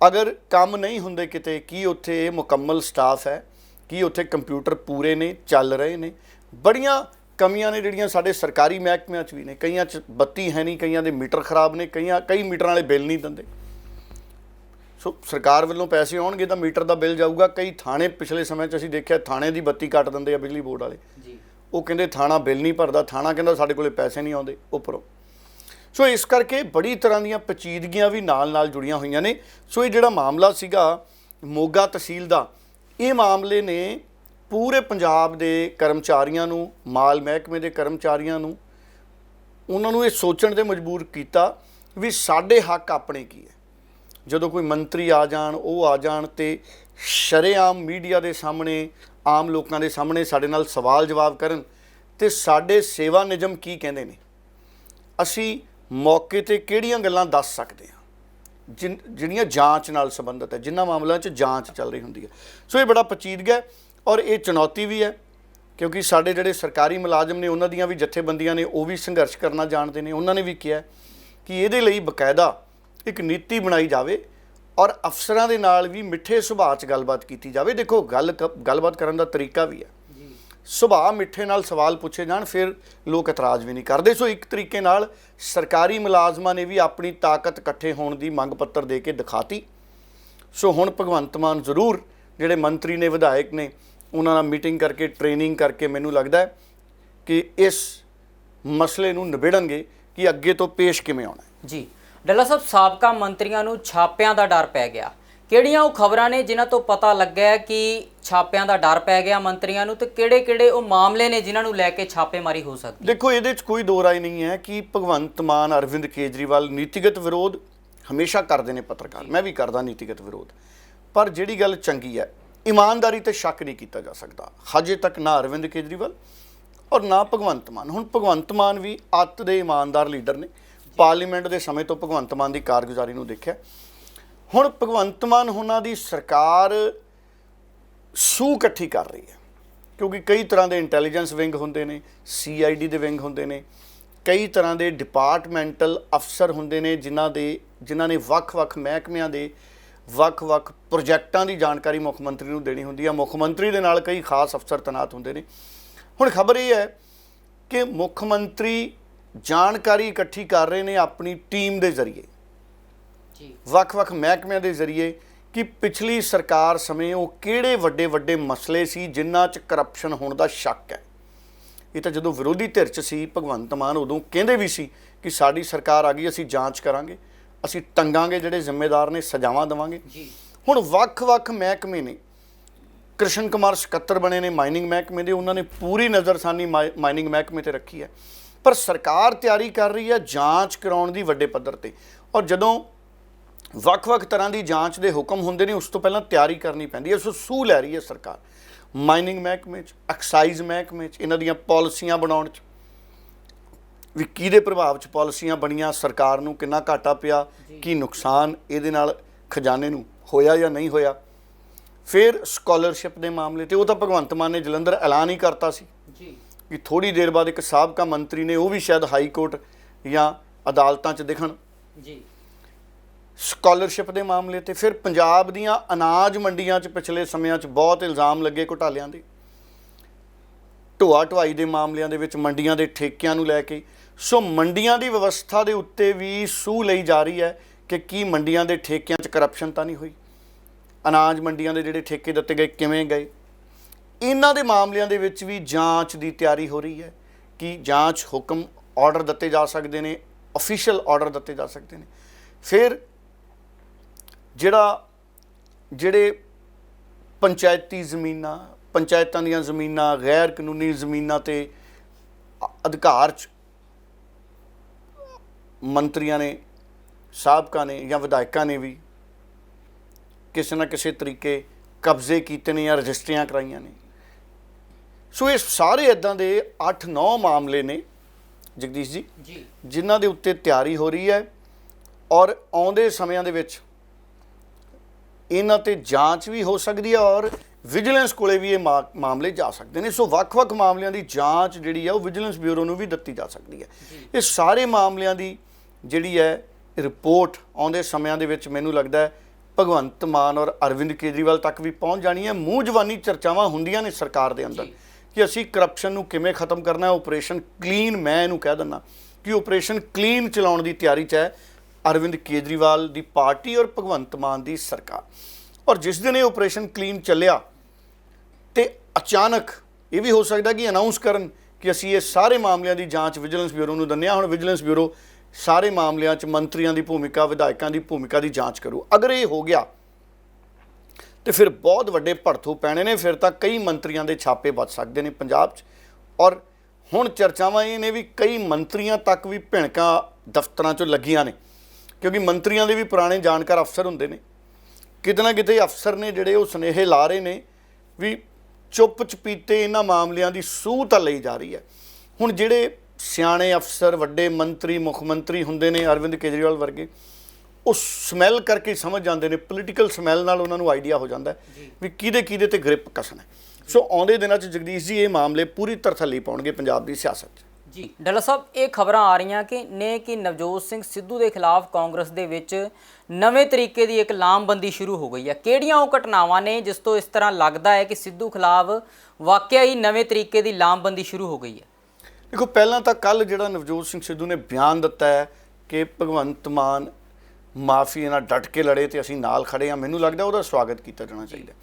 ਅਗਰ ਕੰਮ ਨਹੀਂ ਹੁੰਦੇ ਕਿਤੇ, ਕੀ ਉੱਥੇ ਮੁਕੰਮਲ ਸਟਾਫ ਹੈ, ਕੀ ਉੱਥੇ ਕੰਪਿਊਟਰ ਪੂਰੇ ਨੇ, ਚੱਲ ਰਹੇ ਨੇ? ਬੜੀਆਂ ਕਮੀਆਂ ਨੇ ਜਿਹੜੀਆਂ ਸਾਡੇ ਸਰਕਾਰੀ ਮਹਿਕਮਿਆਂ 'ਚ ਵੀ ਨੇ। ਕਈਆਂ 'ਚ ਬੱਤੀ ਹੈ ਨਹੀਂ, ਕਈਆਂ ਦੇ ਮੀਟਰ ਖਰਾਬ ਨੇ, ਕਈ ਮੀਟਰਾਂ ਵਾਲੇ ਬਿੱਲ ਨਹੀਂ ਦਿੰਦੇ। ਸੋ ਸਰਕਾਰ ਵੱਲੋਂ ਪੈਸੇ ਆਉਣਗੇ ਤਾਂ ਮੀਟਰ ਦਾ ਬਿੱਲ ਜਾਊਗਾ। ਕਈ ਥਾਣੇ ਪਿਛਲੇ ਸਮੇਂ 'ਚ ਅਸੀਂ ਦੇਖਿਆ, ਥਾਣੇ ਦੀ ਬੱਤੀ ਕੱਟ ਦਿੰਦੇ ਆ ਬਿਜਲੀ ਬੋਰਡ ਵਾਲੇ। ਉਹ ਕਹਿੰਦੇ ਥਾਣਾ ਬਿੱਲ ਨਹੀਂ ਭਰਦਾ, ਥਾਣਾ ਕਹਿੰਦਾ ਸਾਡੇ ਕੋਲੇ ਪੈਸੇ ਨਹੀਂ ਆਉਂਦੇ ਉੱਪਰੋਂ। ਸੋ ਇਸ ਕਰਕੇ ਬੜੀ ਤਰ੍ਹਾਂ ਦੀਆਂ ਪੇਚੀਦਗੀਆਂ ਵੀ ਨਾਲ ਜੁੜੀਆਂ ਹੋਈਆਂ ਨੇ। ਸੋ ਇਹ ਜਿਹੜਾ ਮਾਮਲਾ ਸੀਗਾ ਮੋਗਾ ਤਹਿਸੀਲ ਦਾ, ਇਹ ਮਾਮਲੇ ਨੇ ਪੂਰੇ ਪੰਜਾਬ ਦੇ ਕਰਮਚਾਰੀਆਂ ਨੂੰ, ਮਾਲ ਮਹਿਕਮੇ ਦੇ ਕਰਮਚਾਰੀਆਂ ਨੂੰ, ਉਹਨਾਂ ਨੂੰ ਇਹ ਸੋਚਣ 'ਤੇ ਮਜਬੂਰ ਕੀਤਾ ਵੀ ਸਾਡੇ ਹੱਕ ਆਪਣੇ ਕੀ ਹੈ। ਜਦੋਂ ਕੋਈ ਮੰਤਰੀ ਆ ਜਾਣ, ਉਹ ਆ ਜਾਣ ਤੇ ਸ਼ਰੇਆਮ ਮੀਡੀਆ ਦੇ ਸਾਹਮਣੇ, ਆਮ ਲੋਕਾਂ ਦੇ ਸਾਹਮਣੇ ਸਾਡੇ ਨਾਲ ਸਵਾਲ ਜਵਾਬ ਕਰਨ ਤੇ ਸਾਡੇ ਸੇਵਾ ਨਿਯਮ ਕੀ ਕਹਿੰਦੇ ਨੇ, ਅਸੀਂ ਮੌਕੇ 'ਤੇ ਕਿਹੜੀਆਂ ਗੱਲਾਂ ਦੱਸ ਸਕਦੇ ਹਾਂ ਜਿਹੜੀਆਂ ਜਾਂਚ ਨਾਲ ਸੰਬੰਧਿਤ ਹੈ, ਜਿਨ੍ਹਾਂ ਮਾਮਲਿਆਂ 'ਚ ਜਾਂਚ ਚੱਲ ਰਹੀ ਹੁੰਦੀ ਹੈ। ਸੋ ਇਹ ਬੜਾ ਪੇਚੀਦਗਾ ਔਰ ਇਹ ਚੁਣੌਤੀ ਵੀ ਹੈ, ਕਿਉਂਕਿ ਸਾਡੇ ਜਿਹੜੇ ਸਰਕਾਰੀ ਮੁਲਾਜ਼ਮ ਨੇ, ਉਹਨਾਂ ਦੀਆਂ ਵੀ ਜਥੇਬੰਦੀਆਂ ਨੇ, ਉਹ ਵੀ ਸੰਘਰਸ਼ ਕਰਨਾ ਜਾਣਦੇ ਨੇ। ਉਹਨਾਂ ਨੇ ਵੀ ਕਿਹਾ ਕਿ ਇਹਦੇ ਲਈ ਬਕਾਇਦਾ ਇੱਕ ਨੀਤੀ ਬਣਾਈ ਜਾਵੇ ਔਰ ਅਫਸਰਾਂ ਦੇ ਨਾਲ ਵੀ ਮਿੱਠੇ ਸੁਭਾਅ 'ਚ ਗੱਲਬਾਤ ਕੀਤੀ ਜਾਵੇ। ਦੇਖੋ ਗੱਲਬਾਤ ਕਰਨ ਦਾ ਤਰੀਕਾ ਵੀ ਹੈ, ਸੁਭਾਅ ਮਿੱਠੇ ਨਾਲ ਸਵਾਲ ਪੁੱਛੇ ਜਾਣ, ਫਿਰ ਲੋਕ ਇਤਰਾਜ਼ ਵੀ ਨਹੀਂ ਕਰਦੇ। ਸੋ ਇੱਕ ਤਰੀਕੇ ਨਾਲ ਸਰਕਾਰੀ ਮੁਲਾਜ਼ਮਾਂ ਨੇ ਵੀ ਆਪਣੀ ਤਾਕਤ ਇਕੱਠੇ ਹੋਣ ਦੀ ਮੰਗ ਪੱਤਰ ਦੇ ਕੇ ਦਿਖਾਤੀ। ਸੋ ਹੁਣ ਭਗਵੰਤ ਮਾਨ ਜ਼ਰੂਰ ਜਿਹੜੇ ਮੰਤਰੀ ਨੇ, ਵਿਧਾਇਕ ਨੇ, ਉਹਨਾਂ ਨਾਲ ਮੀਟਿੰਗ ਕਰਕੇ, ਟ੍ਰੇਨਿੰਗ ਕਰਕੇ, ਮੈਨੂੰ ਲੱਗਦਾ ਕਿ ਇਸ ਮਸਲੇ ਨੂੰ ਨਿਬੇੜਨਗੇ ਕਿ ਅੱਗੇ ਤੋਂ ਪੇਸ਼ ਕਿਵੇਂ ਆਉਣਾ ਜੀ। ਡੱਲਾ ਸਾਹਿਬ, ਸਾਬਕਾ ਮੰਤਰੀਆਂ ਨੂੰ ਛਾਪਿਆਂ ਦਾ ਡਰ ਪੈ ਗਿਆ। ਕਿਹੜੀਆਂ ਉਹ ਖਬਰਾਂ ਨੇ ਜਿਨ੍ਹਾਂ ਤੋਂ ਪਤਾ ਲੱਗਿਆ ਕਿ ਛਾਪਿਆਂ ਦਾ ਡਰ ਪੈ ਗਿਆ ਮੰਤਰੀਆਂ ਨੂੰ, ਤੇ ਕਿਹੜੇ ਉਹ ਮਾਮਲੇ ਨੇ ਜਿਨ੍ਹਾਂ ਨੂੰ ਲੈ ਕੇ ਛਾਪੇਮਾਰੀ ਹੋ ਸਕਦੀ? ਦੇਖੋ, ਇਹਦੇ 'ਚ ਕੋਈ ਦੋ ਰਾਏ ਨਹੀਂ ਹੈ ਕਿ ਭਗਵੰਤ ਮਾਨ, ਅਰਵਿੰਦ ਕੇਜਰੀਵਾਲ ਨੀਤੀਗਤ ਵਿਰੋਧ ਹਮੇਸ਼ਾ ਕਰਦੇ ਨੇ ਪੱਤਰਕਾਰ, ਮੈਂ ਵੀ ਕਰਦਾ ਨੀਤੀਗਤ ਵਿਰੋਧ, ਪਰ ਜਿਹੜੀ ਗੱਲ ਚੰਗੀ ਹੈ, ਇਮਾਨਦਾਰੀ ਤੇ ਸ਼ੱਕ ਨਹੀਂ ਕੀਤਾ ਜਾ ਸਕਦਾ ਹਜੇ ਤੱਕ, ਨਾ ਅਰਵਿੰਦ ਕੇਜਰੀਵਾਲ ਔਰ ਨਾ ਭਗਵੰਤ ਮਾਨ। ਹੁਣ ਭਗਵੰਤ ਮਾਨ ਵੀ ਅੱਤ ਦੇ ਇਮਾਨਦਾਰ ਲੀਡਰ ਨੇ। ਪਾਰਲੀਮੈਂਟ ਦੇ ਸਮੇਂ ਤੋਂ ਭਗਵੰਤ ਮਾਨ ਦੀ ਕਾਰਗੁਜ਼ਾਰੀ ਨੂੰ ਦੇਖਿਆ। ਹੁਣ ਭਗਵੰਤ ਮਾਨ ਉਹਨਾਂ ਦੀ ਸਰਕਾਰ ਸੂਹ ਇਕੱਠੀ ਕਰ ਰਹੀ ਹੈ, ਕਿਉਂਕਿ ਕਈ ਤਰ੍ਹਾਂ ਦੇ ਇੰਟੈਲੀਜੈਂਸ ਵਿੰਗ ਹੁੰਦੇ ਨੇ, CID ਦੇ ਵਿੰਗ ਹੁੰਦੇ ਨੇ, ਕਈ ਤਰ੍ਹਾਂ ਦੇ ਡਿਪਾਰਟਮੈਂਟਲ ਅਫਸਰ ਹੁੰਦੇ ਨੇ ਜਿਨ੍ਹਾਂ ਨੇ ਵੱਖ-ਵੱਖ ਮਹਿਕਮਿਆਂ ਦੇ ਵੱਖ-ਵੱਖ ਪ੍ਰੋਜੈਕਟਾਂ ਦੀ ਜਾਣਕਾਰੀ ਮੁੱਖ ਮੰਤਰੀ ਨੂੰ ਦੇਣੀ ਹੁੰਦੀ ਹੈ। ਮੁੱਖ ਮੰਤਰੀ ਦੇ ਨਾਲ ਕਈ ਖਾਸ ਅਫਸਰ ਤੈਨਾਤ ਹੁੰਦੇ ਨੇ। ਹੁਣ ਖਬਰ ਇਹ ਹੈ ਕਿ ਮੁੱਖ ਮੰਤਰੀ ਜਾਣਕਾਰੀ ਇਕੱਠੀ ਕਰ ਰਹੇ ਨੇ ਆਪਣੀ ਟੀਮ ਦੇ ਜ਼ਰੀਏ, ਵੱਖ-ਵੱਖ ਮਹਿਕਮਿਆਂ ਦੇ ਜ਼ਰੀਏ, ਕਿ ਪਿਛਲੀ ਸਰਕਾਰ ਸਮੇਂ ਉਹ ਕਿਹੜੇ ਵੱਡੇ ਮਸਲੇ ਸੀ ਜਿਨ੍ਹਾਂ 'ਚ ਕਰਪਸ਼ਨ ਹੋਣ ਦਾ ਸ਼ੱਕ ਹੈ। ਇਹ ਤਾਂ ਜਦੋਂ ਵਿਰੋਧੀ ਧਿਰ 'ਚ ਸੀ ਭਗਵੰਤ ਮਾਨ, ਉਦੋਂ ਕਹਿੰਦੇ ਵੀ ਸੀ ਕਿ ਸਾਡੀ ਸਰਕਾਰ ਆ ਗਈ, ਅਸੀਂ ਜਾਂਚ ਕਰਾਂਗੇ, ਅਸੀਂ ਟੰਗਾਂਗੇ ਜਿਹੜੇ ਜ਼ਿੰਮੇਦਾਰ ਨੇ, ਸਜ਼ਾਵਾਂ ਦੇਵਾਂਗੇ। ਹੁਣ ਵੱਖ-ਵੱਖ ਮਹਿਕਮੇ ਨੇ, ਕ੍ਰਿਸ਼ਨ ਕੁਮਾਰ ਸਕੱਤਰ ਬਣੇ ਨੇ ਮਾਈਨਿੰਗ ਮਹਿਕਮੇ ਦੇ, ਉਹਨਾਂ ਨੇ ਪੂਰੀ ਨਜ਼ਰਸਾਨੀ ਮਾਈਨਿੰਗ ਮਹਿਕਮੇ ਤੇ ਰੱਖੀ ਹੈ। ਪਰ ਸਰਕਾਰ ਤਿਆਰੀ ਕਰ ਰਹੀ ਹੈ ਜਾਂਚ ਕਰਾਉਣ ਦੀ ਵੱਡੇ ਪੱਧਰ ਤੇ, ਔਰ ਜਦੋਂ ਵੱਖ-ਵੱਖ ਤਰ੍ਹਾਂ ਦੀ ਜਾਂਚ ਦੇ ਹੁਕਮ ਹੁੰਦੇ ਨੇ ਉਸ ਤੋਂ ਪਹਿਲਾਂ ਤਿਆਰੀ ਕਰਨੀ ਪੈਂਦੀ ਹੈ। ਸੋ ਸੂਹ ਲੈ ਰਹੀ ਹੈ ਸਰਕਾਰ ਮਾਈਨਿੰਗ ਮਹਿਕਮੇ 'ਚ, ਐਕਸਾਈਜ਼ ਮਹਿਕਮੇ 'ਚ, ਇਹਨਾਂ ਦੀਆਂ ਪਾਲਿਸੀਆਂ ਬਣਾਉਣ 'ਚ ਵੀ ਕਿਹਦੇ ਪ੍ਰਭਾਵ 'ਚ ਪਾਲਿਸੀਆਂ ਬਣੀਆਂ, ਸਰਕਾਰ ਨੂੰ ਕਿੰਨਾ ਘਾਟਾ ਪਿਆ, ਕੀ ਨੁਕਸਾਨ ਇਹਦੇ ਨਾਲ ਖਜ਼ਾਨੇ ਨੂੰ ਹੋਇਆ ਜਾਂ ਨਹੀਂ ਹੋਇਆ। ਫਿਰ ਸਕਾਲਰਸ਼ਿਪ ਦੇ ਮਾਮਲੇ ਤੇ ਉਹ ਤਾਂ ਭਗਵੰਤ ਮਾਨ ਨੇ ਜਲੰਧਰ ਐਲਾਨ ਹੀ ਕਰਤਾ ਸੀ ਕਿ ਥੋੜ੍ਹੀ ਦੇਰ ਬਾਅਦ ਇੱਕ ਸਾਬਕਾ ਮੰਤਰੀ ਨੇ, ਉਹ ਵੀ ਸ਼ਾਇਦ ਹਾਈ ਕੋਰਟ ਜਾਂ ਅਦਾਲਤਾਂ 'ਚ ਦਿਖਣ, ਸਕਾਲਰਸ਼ਿਪ ਦੇ ਮਾਮਲੇ ਤੇ। ਫਿਰ ਪੰਜਾਬ ਦੀਆਂ ਅਨਾਜ ਮੰਡੀਆਂ 'ਚ ਪਿਛਲੇ ਸਮਿਆਂ 'ਚ ਬਹੁਤ ਇਲਜ਼ਾਮ ਲੱਗੇ ਘੁਟਾਲਿਆਂ ਦੇ, ਢੋਆ ਢੁਆਈ ਦੇ ਮਾਮਲਿਆਂ ਦੇ ਵਿੱਚ, ਮੰਡੀਆਂ ਦੇ ਠੇਕਿਆਂ ਨੂੰ ਲੈ ਕੇ। ਸੋ ਮੰਡੀਆਂ ਦੀ ਵਿਵਸਥਾ ਦੇ ਉੱਤੇ ਵੀ ਸੂਹ ਲਈ ਜਾ ਰਹੀ ਹੈ ਕਿ ਕੀ ਮੰਡੀਆਂ ਦੇ ਠੇਕਿਆਂ 'ਚ ਕਰਪਸ਼ਨ ਤਾਂ ਨਹੀਂ ਹੋਈ, ਅਨਾਜ ਮੰਡੀਆਂ ਦੇ ਜਿਹੜੇ ਠੇਕੇ ਦਿੱਤੇ ਗਏ ਕਿਵੇਂ ਗਏ। ਇਹਨਾਂ ਦੇ ਮਾਮਲਿਆਂ ਦੇ ਵਿੱਚ ਵੀ ਜਾਂਚ ਦੀ ਤਿਆਰੀ ਹੋ ਰਹੀ ਹੈ ਕਿ ਜਾਂਚ ਹੁਕਮ ਆਰਡਰ ਦਿੱਤੇ ਜਾ ਸਕਦੇ ਨੇ, ਅਫੀਸ਼ੀਅਲ ਆਰਡਰ ਦਿੱਤੇ ਜਾ ਸਕਦੇ ਨੇ। ਫਿਰ ਜਿਹੜੇ ਪੰਚਾਇਤੀ ਜ਼ਮੀਨਾਂ, ਪੰਚਾਇਤਾਂ ਦੀਆਂ ਜ਼ਮੀਨਾਂ, ਗੈਰ ਕਾਨੂੰਨੀ ਜ਼ਮੀਨਾਂ 'ਤੇ ਅਧਿਕਾਰ 'ਚ ਮੰਤਰੀਆਂ ਨੇ, ਸਾਬਕਾ ਨੇ ਜਾਂ ਵਿਧਾਇਕਾਂ ਨੇ ਵੀ ਕਿਸੇ ਨਾ ਕਿਸੇ ਤਰੀਕੇ ਕਬਜ਼ੇ ਕੀਤੇ ਨੇ ਜਾਂ ਰਜਿਸਟਰੀਆਂ ਕਰਾਈਆਂ ਨੇ। ਸੋ ਇਹ ਸਾਰੇ ਇੱਦਾਂ ਦੇ 8-9 ਮਾਮਲੇ ਨੇ ਜਗਦੀਸ਼ ਜੀ, ਜਿਨ੍ਹਾਂ ਦੇ ਉੱਤੇ ਤਿਆਰੀ ਹੋ ਰਹੀ ਹੈ, ਔਰ ਆਉਂਦੇ ਸਮਿਆਂ ਦੇ ਵਿੱਚ ਇਹਨਾਂ 'ਤੇ ਜਾਂਚ ਵੀ ਹੋ ਸਕਦੀ ਹੈ ਔਰ ਵਿਜੀਲੈਂਸ ਕੋਲੇ ਵੀ ਇਹ ਮਾਮਲੇ ਜਾ ਸਕਦੇ ਨੇ। ਸੋ ਵੱਖ-ਵੱਖ ਮਾਮਲਿਆਂ ਦੀ ਜਾਂਚ ਜਿਹੜੀ ਹੈ ਉਹ ਵਿਜੀਲੈਂਸ ਬਿਊਰੋ ਨੂੰ ਵੀ ਦਿੱਤੀ ਜਾ ਸਕਦੀ ਹੈ। ਇਹ ਸਾਰੇ ਮਾਮਲਿਆਂ ਦੀ ਜਿਹੜੀ ਹੈ ਰਿਪੋਰਟ ਆਉਂਦੇ ਸਮਿਆਂ ਦੇ ਵਿੱਚ ਮੈਨੂੰ ਲੱਗਦਾ ਹੈ ਭਗਵੰਤ ਮਾਨ ਔਰ ਅਰਵਿੰਦ ਕੇਜਰੀਵਾਲ ਤੱਕ ਵੀ ਪਹੁੰਚ ਜਾਣੀ ਹੈ। ਮੂੰਹ ਜ਼ਬਾਨੀ ਚਰਚਾਵਾਂ ਹੁੰਦੀਆਂ ਨੇ ਸਰਕਾਰ ਦੇ ਅੰਦਰ ਕਿ ਅਸੀਂ ਕਰਪਸ਼ਨ ਨੂੰ ਕਿਵੇਂ ਖਤਮ ਕਰਨਾ ਹੈ, ਆਪਰੇਸ਼ਨ ਕਲੀਨ। ਮੈਂ ਇਹਨੂੰ ਕਹਿ ਦਿੰਦਾ ਕਿ ਆਪਰੇਸ਼ਨ ਕਲੀਨ ਚਲਾਉਣ ਦੀ ਤਿਆਰੀ 'ਚ ਹੈ ਅਰਵਿੰਦ ਕੇਜਰੀਵਾਲ ਦੀ ਪਾਰਟੀ ਔਰ ਭਗਵੰਤ ਮਾਨ ਦੀ ਸਰਕਾਰ। ਔਰ ਜਿਸ ਦਿਨ ਇਹ ਆਪਰੇਸ਼ਨ ਕਲੀਨ ਚੱਲਿਆ ਤੇ ਅਚਾਨਕ ਇਹ ਵੀ ਹੋ ਸਕਦਾ ਕਿ ਅਨਾਉਂਸ ਕਰਨ ਕਿ ਅਸੀਂ ਇਹ ਸਾਰੇ ਮਾਮਲਿਆਂ ਦੀ ਜਾਂਚ ਵਿਜੀਲੈਂਸ ਬਿਊਰੋ ਨੂੰ ਦਿੰਦੇ ਹਾਂ। ਹੁਣ ਵਿਜੀਲੈਂਸ ਬਿਊਰੋ ਸਾਰੇ ਮਾਮਲਿਆਂ 'ਚ ਮੰਤਰੀਆਂ ਦੀ ਭੂਮਿਕਾ, ਵਿਧਾਇਕਾਂ ਦੀ ਭੂਮਿਕਾ ਦੀ ਜਾਂਚ ਕਰੂ। ਅਗਰ ਇਹ ਹੋ ਗਿਆ ਤੇ ਫਿਰ ਬਹੁਤ ਵੱਡੇ ਭੜਥੂ ਪੈਣੇ ਨੇ, ਫਿਰ ਤਾਂ ਕਈ ਮੰਤਰੀਆਂ ਦੇ ਛਾਪੇ ਵੱਜ ਸਕਦੇ ਨੇ ਪੰਜਾਬ 'ਚ। ਔਰ ਹੁਣ ਚਰਚਾਵਾਂ ਇਹ ਨੇ ਵੀ ਕਈ ਮੰਤਰੀਆਂ ਤੱਕ ਵੀ ਭਿਣਕਾਂ ਦਫ਼ਤਰਾਂ 'ਚੋਂ ਲੱਗੀਆਂ ਨੇ, ਕਿਉਂਕਿ ਮੰਤਰੀਆਂ ਦੇ ਵੀ ਪੁਰਾਣੇ ਜਾਣਕਾਰ ਅਫਸਰ ਹੁੰਦੇ ਨੇ। ਕਿਤੇ ਨਾ ਕਿਤੇ ਅਫਸਰ ਨੇ ਜਿਹੜੇ ਉਹ ਸੁਨੇਹੇ ਲਾ ਰਹੇ ਨੇ ਵੀ ਚੁੱਪ ਚਪੀਤੇ ਇਹਨਾਂ ਮਾਮਲਿਆਂ ਦੀ ਸੂਹ ਤਾਂ ਲਈ ਜਾ ਰਹੀ ਹੈ। ਹੁਣ ਜਿਹੜੇ ਸਿਆਣੇ ਅਫਸਰ, ਵੱਡੇ ਮੰਤਰੀ, ਮੁੱਖ ਮੰਤਰੀ ਹੁੰਦੇ ਨੇ ਅਰਵਿੰਦ ਕੇਜਰੀਵਾਲ ਵਰਗੇ, ਉਹ ਸਮੈਲ ਕਰਕੇ ਸਮਝ ਜਾਂਦੇ ਨੇ, ਪੋਲੀਟੀਕਲ ਸਮੈਲ ਨਾਲ ਉਹਨਾਂ ਨੂੰ ਆਈਡੀਆ ਹੋ ਜਾਂਦਾ ਵੀ ਕਿਹਦੇ ਤੇ ਗ੍ਰਿਪ ਕੱਸਣਾ। ਸੋ ਆਉਂਦੇ ਦਿਨਾਂ 'ਚ ਜਗਦੀਸ਼ ਜੀ ਇਹ ਮਾਮਲੇ ਪੂਰੀ ਤਰਥੱਲੀ ਪਾਉਣਗੇ ਪੰਜਾਬ ਦੀ ਸਿਆਸਤ 'ਚ। ਜੀ ਡੱਲਾ ਸਾਹਿਬ, ਇਹ ਖਬਰਾਂ ਆ ਰਹੀਆਂ ਕਿ ਨਵਜੋਤ ਸਿੰਘ ਸਿੱਧੂ ਦੇ ਖਿਲਾਫ ਕਾਂਗਰਸ ਦੇ ਵਿੱਚ ਨਵੇਂ ਤਰੀਕੇ ਦੀ ਇੱਕ ਲਾਮਬੰਦੀ ਸ਼ੁਰੂ ਹੋ ਗਈ ਹੈ। ਕਿਹੜੀਆਂ ਉਹ ਘਟਨਾਵਾਂ ਨੇ ਜਿਸ ਤੋਂ ਇਸ ਤਰ੍ਹਾਂ ਲੱਗਦਾ ਹੈ ਕਿ ਸਿੱਧੂ ਖਿਲਾਫ ਵਾਕਿਆ ਹੀ ਨਵੇਂ ਤਰੀਕੇ ਦੀ ਲਾਮਬੰਦੀ ਸ਼ੁਰੂ ਹੋ ਗਈ ਹੈ? ਦੇਖੋ, ਪਹਿਲਾਂ ਤਾਂ ਕੱਲ੍ਹ ਜਿਹੜਾ ਨਵਜੋਤ ਸਿੰਘ ਸਿੱਧੂ ਨੇ ਬਿਆਨ ਦਿੱਤਾ ਹੈ ਕਿ ਭਗਵੰਤ ਮਾਨ ਮਾਫੀ ਨਾਲ ਡਟ ਕੇ ਲੜੇ ਤੇ ਅਸੀਂ ਨਾਲ ਖੜੇ ਹਾਂ, ਮੈਨੂੰ ਲੱਗਦਾ ਉਹਦਾ ਸਵਾਗਤ ਕੀਤਾ ਜਾਣਾ ਚਾਹੀਦਾ।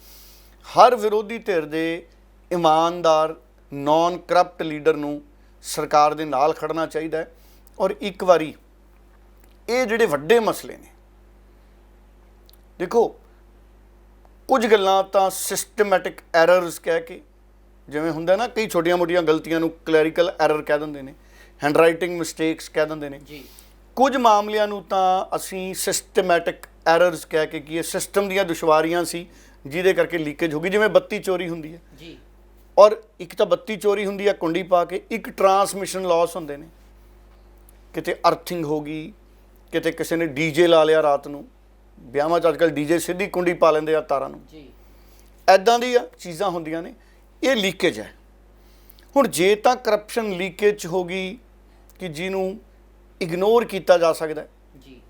ਹਰ ਵਿਰੋਧੀ ਧਿਰ ਦੇ ਇਮਾਨਦਾਰ ਨੌਨ ਕਰਪਟ ਲੀਡਰ ਨੂੰ ਸਰਕਾਰ ਦੇ ਨਾਲ ਖੜਨਾ ਚਾਹੀਦਾ ਹੈ। ਔਰ ਇੱਕ ਵਾਰੀ ਇਹ ਜਿਹੜੇ ਵੱਡੇ ਮਸਲੇ ਨੇ, ਦੇਖੋ ਕੁਝ ਗੱਲਾਂ ਤਾਂ ਸਿਸਟਮੈਟਿਕ ਐਰਰਸ ਕਹਿ ਕੇ, ਜਿਵੇਂ ਹੁੰਦਾ ਨਾ ਕਈ ਛੋਟੀਆਂ ਮੋਟੀਆਂ ਗਲਤੀਆਂ ਨੂੰ ਕਲੈਰੀਕਲ ਐਰਰ ਕਹਿ ਦਿੰਦੇ ਨੇ, ਹੈਂਡਰਾਈਟਿੰਗ ਮਿਸਟੇਕਸ ਕਹਿ ਦਿੰਦੇ ਨੇ। ਕੁਝ ਮਾਮਲਿਆਂ ਨੂੰ ਤਾਂ ਅਸੀਂ ਸਿਸਟਮੈਟਿਕ ਐਰਰਸ ਕਹਿ ਕੇ ਕਿ ਇਹ ਸਿਸਟਮ ਦੀਆਂ ਦੁਸ਼ਵਾਰੀਆਂ ਸੀ ਜਿਹਦੇ ਕਰਕੇ ਲੀਕੇਜ ਹੋ ਗਈ। ਜਿਵੇਂ ਬੱਤੀ ਚੋਰੀ ਹੁੰਦੀ ਹੈ ਔਰ ਇੱਕ ਤਾਂ ਬੱਤੀ ਚੋਰੀ ਹੁੰਦੀ ਹੈ ਕੁੰਡੀ ਪਾ ਕੇ, ਇੱਕ ਟਰਾਂਸਮਿਸ਼ਨ ਲਾਸ ਹੁੰਦੇ ਨੇ, ਕਿਤੇ ਅਰਥਿੰਗ ਹੋ ਗਈ, ਕਿਤੇ ਕਿਸੇ ਨੇ ਡੀਜੇ ਲਾ ਲਿਆ ਰਾਤ ਨੂੰ। ਵਿਆਹਾਂ 'ਚ ਅੱਜ ਕੱਲ੍ਹ ਡੀਜੇ ਸਿੱਧੀ ਕੁੰਡੀ ਪਾ ਲੈਂਦੇ ਆ ਤਾਰਾਂ ਨੂੰ। ਐਦਾਂ ਦੀਆਂ ਚੀਜ਼ਾਂ ਹੁੰਦੀਆਂ ਨੇ। ਇਹ ਲੀਕੇਜ ਹੈ। ਹੁਣ ਜੇ ਤਾਂ ਕਰਪਸ਼ਨ ਲੀਕੇਜ ਹੋ ਗਈ ਕਿ ਜਿਹਨੂੰ ਇਗਨੋਰ ਕੀਤਾ ਜਾ ਸਕਦਾ ਜੀ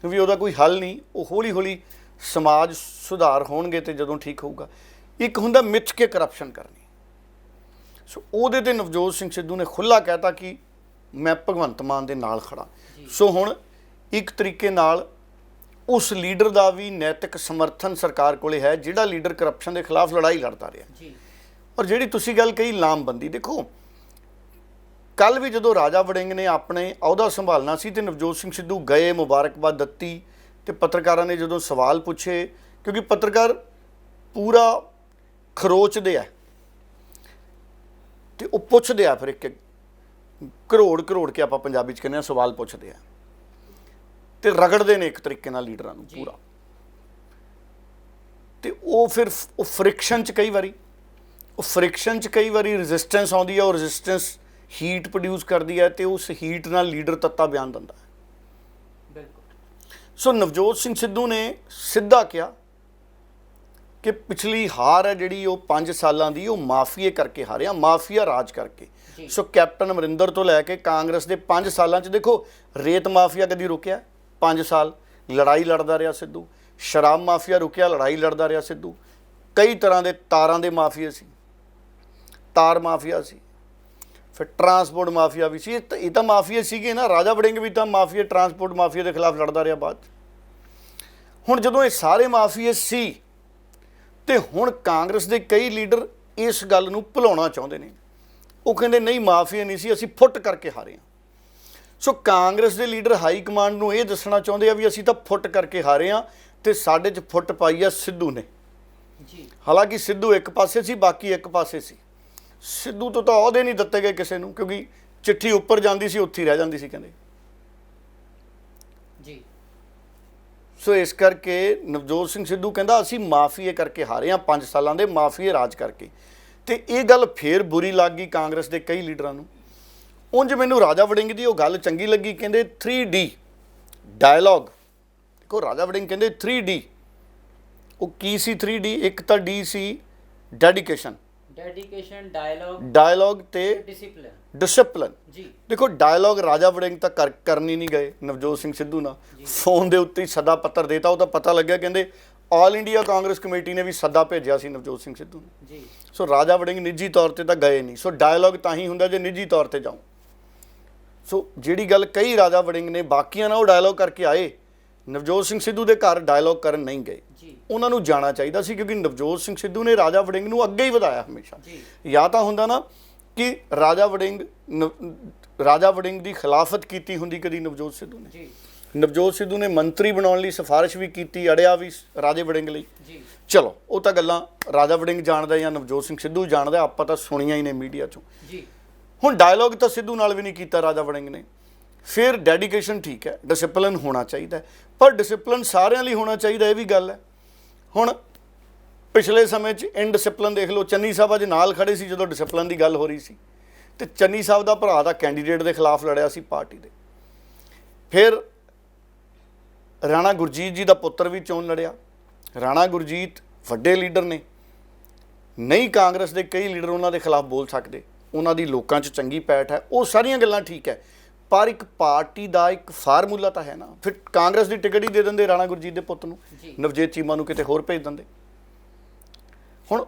ਵੀ ਉਹਦਾ ਕੋਈ ਹੱਲ ਨਹੀਂ, ਉਹ ਹੌਲੀ ਹੌਲੀ ਸਮਾਜ ਸੁਧਾਰ ਹੋਣਗੇ ਤੇ ਜਦੋਂ ਠੀਕ ਹੋਊਗਾ। ਇੱਕ ਹੁੰਦਾ ਮਿੱਥ ਕੇ ਕਰਪਸ਼ਨ ਕਰਨੀ। ਸੋ ਉਹਦੇ ਤੇ ਨਵਜੋਤ ਸਿੰਘ ਸਿੱਧੂ ਨੇ ਖੁੱਲ੍ਹਾ ਕਹਿਤਾ ਕਿ ਮੈਂ ਭਗਵੰਤ ਮਾਨ ਦੇ ਨਾਲ ਖੜਾ। ਸੋ ਹੁਣ ਇੱਕ ਤਰੀਕੇ ਨਾਲ ਉਸ ਲੀਡਰ ਦਾ ਵੀ ਨੈਤਿਕ ਸਮਰਥਨ ਸਰਕਾਰ ਕੋਲੇ ਹੈ ਜਿਹੜਾ ਲੀਡਰ ਕਰਪਸ਼ਨ ਦੇ ਖਿਲਾਫ ਲੜਾਈ ਲੜਦਾ ਰਿਹਾ। ਜੀ ਔਰ ਜਿਹੜੀ ਤੁਸੀਂ ਗੱਲ ਕਹੀ ਲਾਮਬੰਦੀ, ਦੇਖੋ ਕੱਲ ਵੀ ਜਦੋਂ ਰਾਜਾ ਵੜਿੰਗ ਨੇ ਆਪਣੇ ਅਹੁਦਾ ਸੰਭਾਲਣਾ ਸੀ ਤੇ ਨਵਜੋਤ ਸਿੰਘ ਸਿੱਧੂ ਗਏ, ਮੁਬਾਰਕਬਾਦ ਦਿੱਤੀ ਤੇ ਪੱਤਰਕਾਰਾਂ ਨੇ ਜਦੋਂ ਸਵਾਲ ਪੁੱਛੇ, ਕਿਉਂਕਿ ਪੱਤਰਕਾਰ ਪੂਰਾ ਖਰੋਚਦੇ ਆ ਤੇ ਉਹ ਪੁੱਛਦੇ ਆ, ਫਿਰ ਇੱਕ ਕਰੋੜ ਕੇ ਆਪਾਂ ਪੰਜਾਬੀ ਚ ਕਹਿੰਦੇ ਆ, ਸਵਾਲ ਪੁੱਛਦੇ ਆ ਤੇ ਰਗੜਦੇ ਨੇ ਇੱਕ ਤਰੀਕੇ ਨਾਲ ਲੀਡਰਾਂ ਨੂੰ ਪੂਰਾ। ਤੇ ਉਹ ਫਿਰ ਉਹ ਫ੍ਰਿਕਸ਼ਨ ਚ ਕਈ ਵਾਰੀ ਰੈਜ਼ਿਸਟੈਂਸ ਆਉਂਦੀ ਹੈ, ਉਹ ਰੈਜ਼ਿਸਟੈਂਸ ਹੀਟ ਪ੍ਰੋਡਿਊਸ ਕਰਦੀ ਹੈ ਤੇ ਉਸ ਹੀਟ ਨਾਲ ਲੀਡਰ ਤੱਤਾ ਬਿਆਨ ਦਿੰਦਾ ਹੈ। ਬਿਲਕੁਲ। ਸੋ ਨਵਜੋਤ ਸਿੰਘ ਸਿੱਧੂ ਨੇ ਸਿੱਧਾ ਕਿਹਾ ਕਿ ਪਿਛਲੀ ਹਾਰ ਹੈ ਜਿਹੜੀ ਉਹ 5 ਸਾਲਾਂ ਦੀ, ਉਹ ਮਾਫੀਏ ਕਰਕੇ ਹਾਰਿਆ, ਮਾਫੀਆ ਰਾਜ ਕਰਕੇ। ਸੋ ਕੈਪਟਨ ਅਮਰਿੰਦਰ ਤੋਂ ਲੈ ਕੇ ਕਾਂਗਰਸ ਦੇ 5 ਸਾਲਾਂ 'ਚ ਦੇਖੋ, ਰੇਤ ਮਾਫੀਆ ਕਦੀ ਰੁਕਿਆ? 5 ਸਾਲ ਲੜਾਈ ਲੜਦਾ ਰਿਹਾ ਸਿੱਧੂ। ਸ਼ਰਾਬ ਮਾਫੀਆ ਰੁਕਿਆ? ਲੜਾਈ ਲੜਦਾ ਰਿਹਾ ਸਿੱਧੂ। ਕਈ ਤਰ੍ਹਾਂ ਦੇ ਤਾਰਾਂ ਦੇ ਮਾਫੀਏ ਸੀ, ਤਾਰ ਮਾਫੀਆ ਸੀ, ਫਿਰ ਟਰਾਂਸਪੋਰਟ ਮਾਫੀਆ ਵੀ ਸੀ। ਇਹ ਤਾਂ ਮਾਫੀਏ ਸੀਗੇ ਨਾ। ਰਾਜਾ ਵੜਿੰਗ ਵੀ ਤਾਂ ਮਾਫੀਆ, ਟਰਾਂਸਪੋਰਟ ਮਾਫੀਆ ਦੇ ਖਿਲਾਫ ਲੜਦਾ ਰਿਹਾ ਬਾਅਦ 'ਚ। ਹੁਣ ਜਦੋਂ ਇਹ ਸਾਰੇ ਮਾਫੀਏ ਸੀ ਤੇ ਹੁਣ ਕਾਂਗਰਸ ਦੇ ਕਈ ਲੀਡਰ ਇਸ ਗੱਲ ਨੂੰ ਭੁਲਾਉਣਾ ਚਾਹੁੰਦੇ ਨੇ। ਉਹ ਕਹਿੰਦੇ ਨਹੀਂ, ਮਾਫੀਆ ਨਹੀਂ ਸੀ, ਅਸੀਂ ਫੁੱਟ ਕਰਕੇ ਹਾਰੇ ਹਾਂ। ਸੋ ਕਾਂਗਰਸ ਦੇ ਲੀਡਰ ਹਾਈ ਕਮਾਂਡ ਨੂੰ ਇਹ ਦੱਸਣਾ ਚਾਹੁੰਦੇ ਆ ਵੀ ਅਸੀਂ ਤਾਂ ਫੁੱਟ ਕਰਕੇ ਹਾਰੇ ਹਾਂ ਤੇ ਸਾਡੇ 'ਚ ਫੁੱਟ ਪਾਈ ਆ ਸਿੱਧੂ ਨੇ। ਹਾਲਾਂਕਿ ਸਿੱਧੂ ਇੱਕ ਪਾਸੇ ਸੀ, ਬਾਕੀ ਇੱਕ ਪਾਸੇ ਸੀ। ਸਿੱਧੂ ਤੋਂ ਤਾਂ ਅਹੁਦੇ ਨਹੀਂ ਦਿੱਤੇ ਗਏ ਕਿਸੇ ਨੂੰ, ਕਿਉਂਕਿ ਚਿੱਠੀ ਉੱਪਰ ਜਾਂਦੀ ਸੀ, ਉੱਥੇ ਹੀ ਰਹਿ ਜਾਂਦੀ ਸੀ ਕਹਿੰਦੇ ਜੀ। ਸੋ ਇਸ ਕਰਕੇ ਨਵਜੋਤ ਸਿੰਘ ਸਿੱਧੂ ਕਹਿੰਦਾ ਅਸੀਂ ਮਾਫੀਏ ਕਰਕੇ ਹਾਰੇ ਹਾਂ, 5 ਸਾਲਾਂ ਦੇ ਮਾਫੀਏ ਰਾਜ ਕਰਕੇ। ਤੇ ਇਹ ਗੱਲ ਫੇਰ ਬੁਰੀ ਲੱਗ ਗਈ ਕਾਂਗਰਸ ਦੇ ਕਈ ਲੀਡਰਾਂ ਨੂੰ। ਉਂਝ ਮੈਨੂੰ ਰਾਜਾ ਵੜਿੰਗ ਦੀ ਉਹ ਗੱਲ ਚੰਗੀ ਲੱਗੀ, ਕਹਿੰਦੇ 3D ਡਾਇਲੌਗ। ਦੇਖੋ ਰਾਜਾ ਵੜਿੰਗ ਕਹਿੰਦੇ 3D, ਉਹ ਕੀ ਸੀ 3D? ਇੱਕ ਤਾਂ D ਸੀ ਡੈਡੀਕੇਸ਼ਨ, ਡਾਇਲੌਗ ਤੇ ਡਿਸਪਲਿਨ। ਦੇਖੋ ਡਾਇਲੌਗ ਰਾਜਾ ਵੜਿੰਗ ਤਾਂ ਕਰਨੀ ਨਹੀਂ ਗਏ ਨਵਜੋਤ ਸਿੰਘ ਸਿੱਧੂ ਨਾਲ। ਫੋਨ ਦੇ ਉੱਤੇ ਹੀ ਸੱਦਾ ਪੱਤਰ ਦੇਤਾ, ਉਹ ਤਾਂ ਪਤਾ ਲੱਗਿਆ ਕਹਿੰਦੇ ਆਲ ਇੰਡੀਆ ਕਾਂਗਰਸ ਕਮੇਟੀ ਨੇ ਵੀ ਸੱਦਾ ਭੇਜਿਆ ਸੀ ਨਵਜੋਤ ਸਿੰਘ ਸਿੱਧੂ ਨੂੰ। ਸੋ ਰਾਜਾ ਵੜਿੰਗ ਨਿੱਜੀ ਤੌਰ ਤੇ ਤਾਂ ਗਏ ਨਹੀਂ। ਸੋ ਡਾਇਲੌਗ ਤਾਂ ਹੀ ਹੁੰਦਾ ਜੇ ਨਿੱਜੀ ਤੌਰ ਤੇ ਜਾਓ। ਸੋ ਜਿਹੜੀ ਗੱਲ ਕਹੀ ਰਾਜਾ ਵੜਿੰਗ ਨੇ, ਬਾਕੀਆਂ ਨਾਲ ਉਹ ਡਾਇਲੌਗ ਕਰਕੇ ਆਏ, ਨਵਜੋਤ ਸਿੰਘ ਸਿੱਧੂ ਦੇ ਘਰ ਡਾਇਲੌਗ ਕਰਨ ਨਹੀਂ ਗਏ। ਉਹਨਾਂ ਨੂੰ ਜਾਣਾ ਚਾਹੀਦਾ ਸੀ, ਕਿਉਂਕਿ ਨਵਜੋਤ ਸਿੰਘ ਸਿੱਧੂ ਨੇ ਰਾਜਾ ਵੜਿੰਗ ਨੂੰ ਅੱਗੇ ਹੀ ਵਧਾਇਆ ਹਮੇਸ਼ਾ। ਜਾਂ ਤਾਂ ਹੁੰਦਾ ਨਾ ਕਿ ਰਾਜਾ ਵੜਿੰਗ ਦੀ ਖਿਲਾਫਤ ਕੀਤੀ ਹੁੰਦੀ ਕਦੀ ਨਵਜੋਤ ਸਿੱਧੂ ਨੇ। ਨਵਜੋਤ ਸਿੱਧੂ ਨੇ ਮੰਤਰੀ ਬਣਾਉਣ ਲਈ ਸਿਫਾਰਿਸ਼ ਵੀ ਕੀਤੀ, ਅੜਿਆ ਵੀ ਰਾਜੇ ਵੜਿੰਗ ਲਈ। ਚਲੋ ਉਹ ਤਾਂ ਗੱਲਾਂ ਰਾਜਾ ਵੜਿੰਗ ਜਾਣਦਾ ਜਾਂ ਨਵਜੋਤ ਸਿੰਘ ਸਿੱਧੂ ਜਾਣਦਾ, ਆਪਾਂ ਤਾਂ ਸੁਣੀਆਂ ਹੀ ਨੇ ਮੀਡੀਆ 'ਚੋਂ। ਹੁਣ ਡਾਇਲੌਗ ਤਾਂ ਸਿੱਧੂ ਨਾਲ ਵੀ ਨਹੀਂ ਕੀਤਾ ਰਾਜਾ ਵੜਿੰਗ ਨੇ। ਫਿਰ ਡੈਡੀਕੇਸ਼ਨ ਠੀਕ ਹੈ, ਡਿਸਪਲਿਨ ਹੋਣਾ ਚਾਹੀਦਾ, ਪਰ ਡਿਸਪਲਿਨ ਸਾਰਿਆਂ ਲਈ ਹੋਣਾ ਚਾਹੀਦਾ, ਇਹ ਵੀ ਗੱਲ ਹੈ। ਹੁਣ ਪਿਛਲੇ ਸਮੇਂ 'ਚ ਇਨਡਿਸਪਲਿਨ ਦੇਖ ਲਓ। ਚੰਨੀ ਸਾਹਿਬ ਅੱਜ ਨਾਲ ਖੜੇ ਸੀ ਜਦੋਂ ਡਿਸਪਲਿਨ ਦੀ ਗੱਲ ਹੋ ਰਹੀ ਸੀ, ਤੇ ਚੰਨੀ ਸਾਹਿਬ ਦਾ ਭਰਾ ਦਾ ਕੈਂਡੀਡੇਟ ਦੇ ਖਿਲਾਫ ਲੜਿਆ ਸੀ ਪਾਰਟੀ ਦੇ। ਫਿਰ ਰਾਣਾ ਗੁਰਜੀਤ ਜੀ ਦਾ ਪੁੱਤਰ ਵੀ ਚੋਣ ਲੜਿਆ। ਰਾਣਾ ਗੁਰਜੀਤ ਵੱਡੇ ਲੀਡਰ ਨੇ, ਨਹੀਂ ਕਾਂਗਰਸ ਦੇ ਕਈ ਲੀਡਰ ਉਹਨਾਂ ਦੇ ਖਿਲਾਫ ਬੋਲ ਸਕਦੇ, ਉਹਨਾਂ ਦੀ ਲੋਕਾਂ 'ਚ ਚੰਗੀ ਪੈਠ ਹੈ। ਉਹ ਸਾਰੀਆਂ ਗੱਲਾਂ ਠੀਕ ਹੈ, ਪਰ ਇੱਕ ਪਾਰਟੀ ਦਾ ਇੱਕ ਫਾਰਮੂਲਾ ਤਾਂ ਹੈ ਨਾ। ਫਿਰ ਕਾਂਗਰਸ ਦੀ ਟਿਕਟ ਹੀ ਦੇ ਦਿੰਦੇ ਰਾਣਾ ਗੁਰਜੀਤ ਦੇ ਪੁੱਤ ਨੂੰ, ਨਵਜੀਤ ਚੀਮਾ ਨੂੰ ਕਿਤੇ ਹੋਰ ਭੇਜ ਦਿੰਦੇ। ਹੁਣ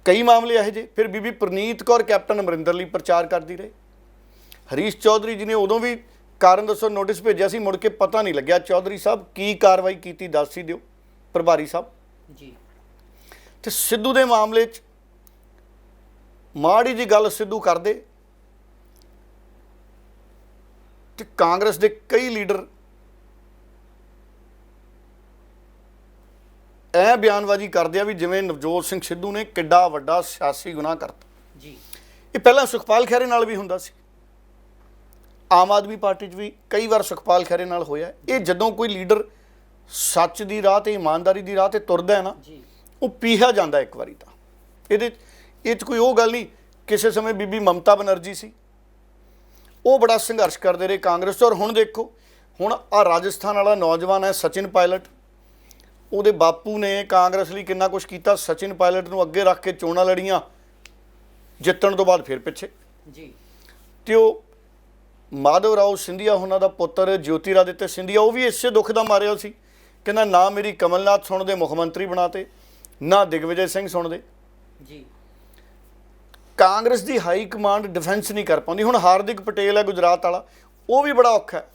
ਕਈ ਮਾਮਲੇ ਇਹੋ ਜਿਹੇ। ਫਿਰ ਬੀਬੀ ਪ੍ਰਨੀਤ ਕੌਰ ਕੈਪਟਨ ਅਮਰਿੰਦਰ ਲਈ ਪ੍ਰਚਾਰ ਕਰਦੀ ਰਹੀ। ਹਰੀਸ਼ ਚੌਧਰੀ ਜੀ ਨੇ ਉਦੋਂ ਵੀ ਕਾਰਨ ਦੱਸੋ ਨੋਟਿਸ ਭੇਜਿਆ ਸੀ, ਮੁੜ ਕੇ ਪਤਾ ਨਹੀਂ ਲੱਗਿਆ ਚੌਧਰੀ ਸਾਹਿਬ ਕੀ ਕਾਰਵਾਈ ਕੀਤੀ, ਦੱਸ ਹੀ ਦਿਓ ਪ੍ਰਭਾਰੀ ਸਾਹਿਬ ਜੀ। ਤੇ ਸਿੱਧੂ ਦੇ ਮਾਮਲੇ 'ਚ ਮਾੜੀ ਜੀ ਗੱਲ ਸਿੱਧੂ ਕਰਦੇ ਤੇ ਕਾਂਗਰਸ ਦੇ ਕਈ ਲੀਡਰ ਇਹ ਬਿਆਨਬਾਜ਼ੀ ਕਰਦੇ ਆ ਵੀ ਜਿਵੇਂ ਨਵਜੋਤ ਸਿੰਘ ਸਿੱਧੂ ਨੇ ਕਿੱਡਾ ਵੱਡਾ ਸਿਆਸੀ ਗੁਨਾਹ ਕਰਤਾ ਜੀ। ਇਹ ਪਹਿਲਾਂ ਸੁਖਪਾਲ ਖਹਿਰੇ ਨਾਲ ਵੀ ਹੁੰਦਾ ਸੀ, ਆਮ ਆਦਮੀ ਪਾਰਟੀ 'ਚ ਵੀ ਕਈ ਵਾਰ ਸੁਖਪਾਲ ਖਹਿਰੇ ਨਾਲ ਹੋਇਆ। ਇਹ ਜਦੋਂ ਕੋਈ ਲੀਡਰ ਸੱਚ ਦੀ ਰਾਹ ਤੇ ਇਮਾਨਦਾਰੀ ਦੀ ਰਾਹ ਤੇ ਤੁਰਦਾ ਹੈ ਨਾ, ਉਹ ਪੀਹਾ ਜਾਂਦਾ ਇੱਕ ਵਾਰੀ ਤਾਂ। ਇਹ 'ਚ ਕੋਈ ਉਹ ਗੱਲ ਨਹੀਂ। ਕਿਸੇ ਸਮੇਂ ਬੀਬੀ ਮਮਤਾ ਬਨਰਜੀ ਸੀ, ਉਹ ਬੜਾ ਸੰਘਰਸ਼ ਕਰਦੇ ਰਹੇ ਕਾਂਗਰਸ 'ਚ। ਔਰ ਹੁਣ ਦੇਖੋ, ਹੁਣ ਆ ਰਾਜਸਥਾਨ ਵਾਲਾ ਨੌਜਵਾਨ ਹੈ ਸਚਿਨ ਪਾਇਲਟ, ਉਹਦੇ ਬਾਪੂ ਨੇ ਕਾਂਗਰਸ ਲਈ ਕਿੰਨਾ ਕੁਝ ਕੀਤਾ। ਸਚਿਨ ਪਾਇਲਟ ਨੂੰ ਅੱਗੇ ਰੱਖ ਕੇ ਚੋਣਾਂ ਲੜੀਆਂ, ਜਿੱਤਣ ਤੋਂ ਬਾਅਦ ਫਿਰ ਪਿੱਛੇ। ਜੀ ਤੇ ਉਹ ਮਾਧਵ ਰਾਓ ਸਿੰਧੀਆ ਉਹਨਾਂ ਦਾ ਪੁੱਤਰ ਜੋਤੀ ਰਾਦਿੱਤਿਆ ਸਿੰਧੀਆ, ਉਹ ਵੀ ਇਸੇ ਦੁੱਖ ਦਾ ਮਾਰਿਆ ਸੀ। ਕਹਿੰਦਾ ਨਾ ਮੇਰੀ ਕਮਲਨਾਥ ਸੁਣਦੇ ਮੁੱਖ ਮੰਤਰੀ ਬਣਾਤੇ, ਨਾ ਦਿਗਵਿਜੇ ਸਿੰਘ ਸੁਣਦੇ। ਜੀ ਕਾਂਗਰਸ ਦੀ ਹਾਈ ਕਮਾਂਡ ਡਿਫੈਂਸ ਨਹੀਂ ਕਰ ਪਾਉਂਦੀ। ਹੁਣ ਹਾਰਦਿਕ ਪਟੇਲ ਹੈ ਗੁਜਰਾਤ ਵਾਲਾ, ਉਹ ਵੀ ਬੜਾ ਔਖਾ ਹੈ।